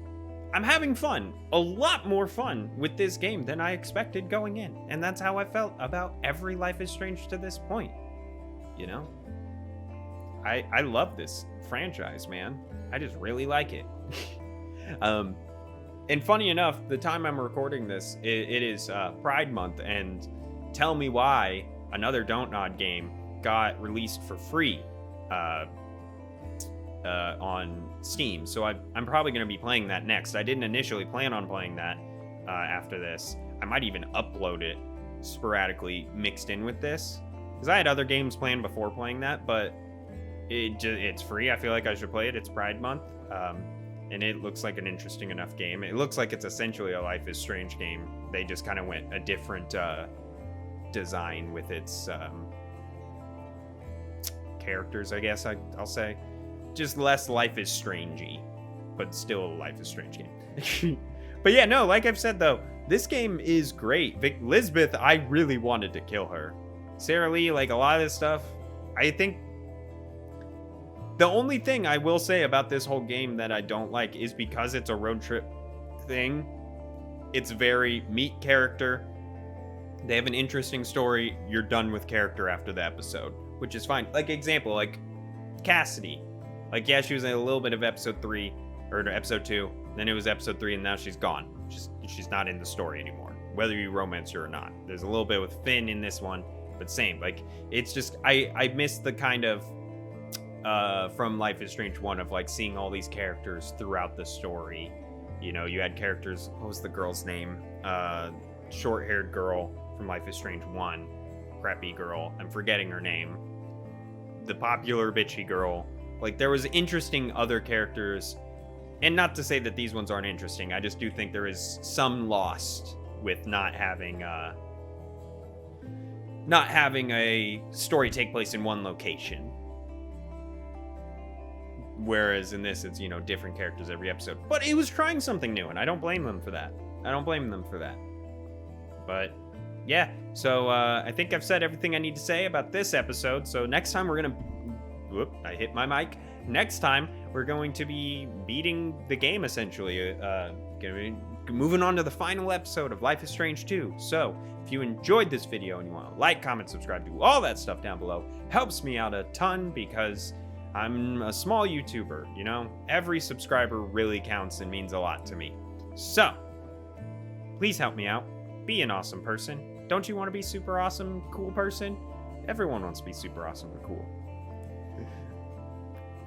I'm having fun. A lot more fun with this game than I expected going in. And that's how I felt about every Life is Strange to this point. You know? I love this franchise, man. I just really like it. And funny enough, the time I'm recording this, it is Pride Month, and Tell Me Why, another Dontnod game, got released for free on Steam. So I'm probably going to be playing that next. I didn't initially plan on playing that after this. I might even upload it sporadically mixed in with this, because I had other games planned before playing that, but it's free. I feel like I should play it. It's Pride Month. And it looks like an interesting enough game. It looks like it's essentially a Life is Strange game. They just kind of went a different design with its characters, I guess I'll say. Just less Life is Strange-y, but still a Life is Strange game. But yeah, no, like I've said, though, this game is great. Lisbeth, I really wanted to kill her. Sarah Lee, like a lot of this stuff, I think... The only thing I will say about this whole game that I don't like is because it's a road trip thing. It's very meet character. They have an interesting story. You're done with character after the episode, which is fine. Like example, like Cassidy. Like, yeah, she was in a little bit of episode 3 or episode 2. Then it was episode 3 and now she's gone. She's not in the story anymore, whether you romance her or not. There's a little bit with Finn in this one, but same. Like, it's just, I miss the kind of, from Life is Strange 1 of like seeing all these characters throughout the story. You know, you had characters, what was the girl's name? Short-haired girl from Life is Strange 1. Crappy girl. I'm forgetting her name. The popular bitchy girl. Like, there was interesting other characters. And not to say that these ones aren't interesting. I just do think there is some lost with not having a story take place in one location. Whereas in this, it's, different characters every episode. But it was trying something new, and I don't blame them for that. But, yeah. So, I think I've said everything I need to say about this episode. So, next time we're going to... Whoop, I hit my mic. Next time, we're going to be beating the game, essentially. Moving on to the final episode of Life is Strange 2. So, if you enjoyed this video and you want to like, comment, subscribe, do all that stuff down below, helps me out a ton because... I'm a small YouTuber, Every subscriber really counts and means a lot to me. So, please help me out. Be an awesome person. Don't you want to be super awesome, cool person? Everyone wants to be super awesome and cool.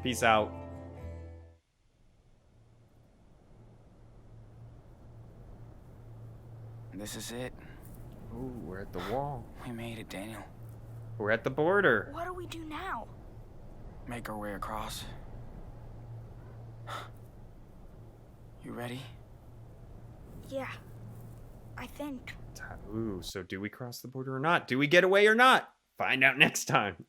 Peace out. This is it. Ooh, we're at the wall. We made it, Daniel. We're at the border. What do we do now? Make our way across. You ready? Yeah, I think. Ooh, so do we cross the border or not? Do we get away or not? Find out next time.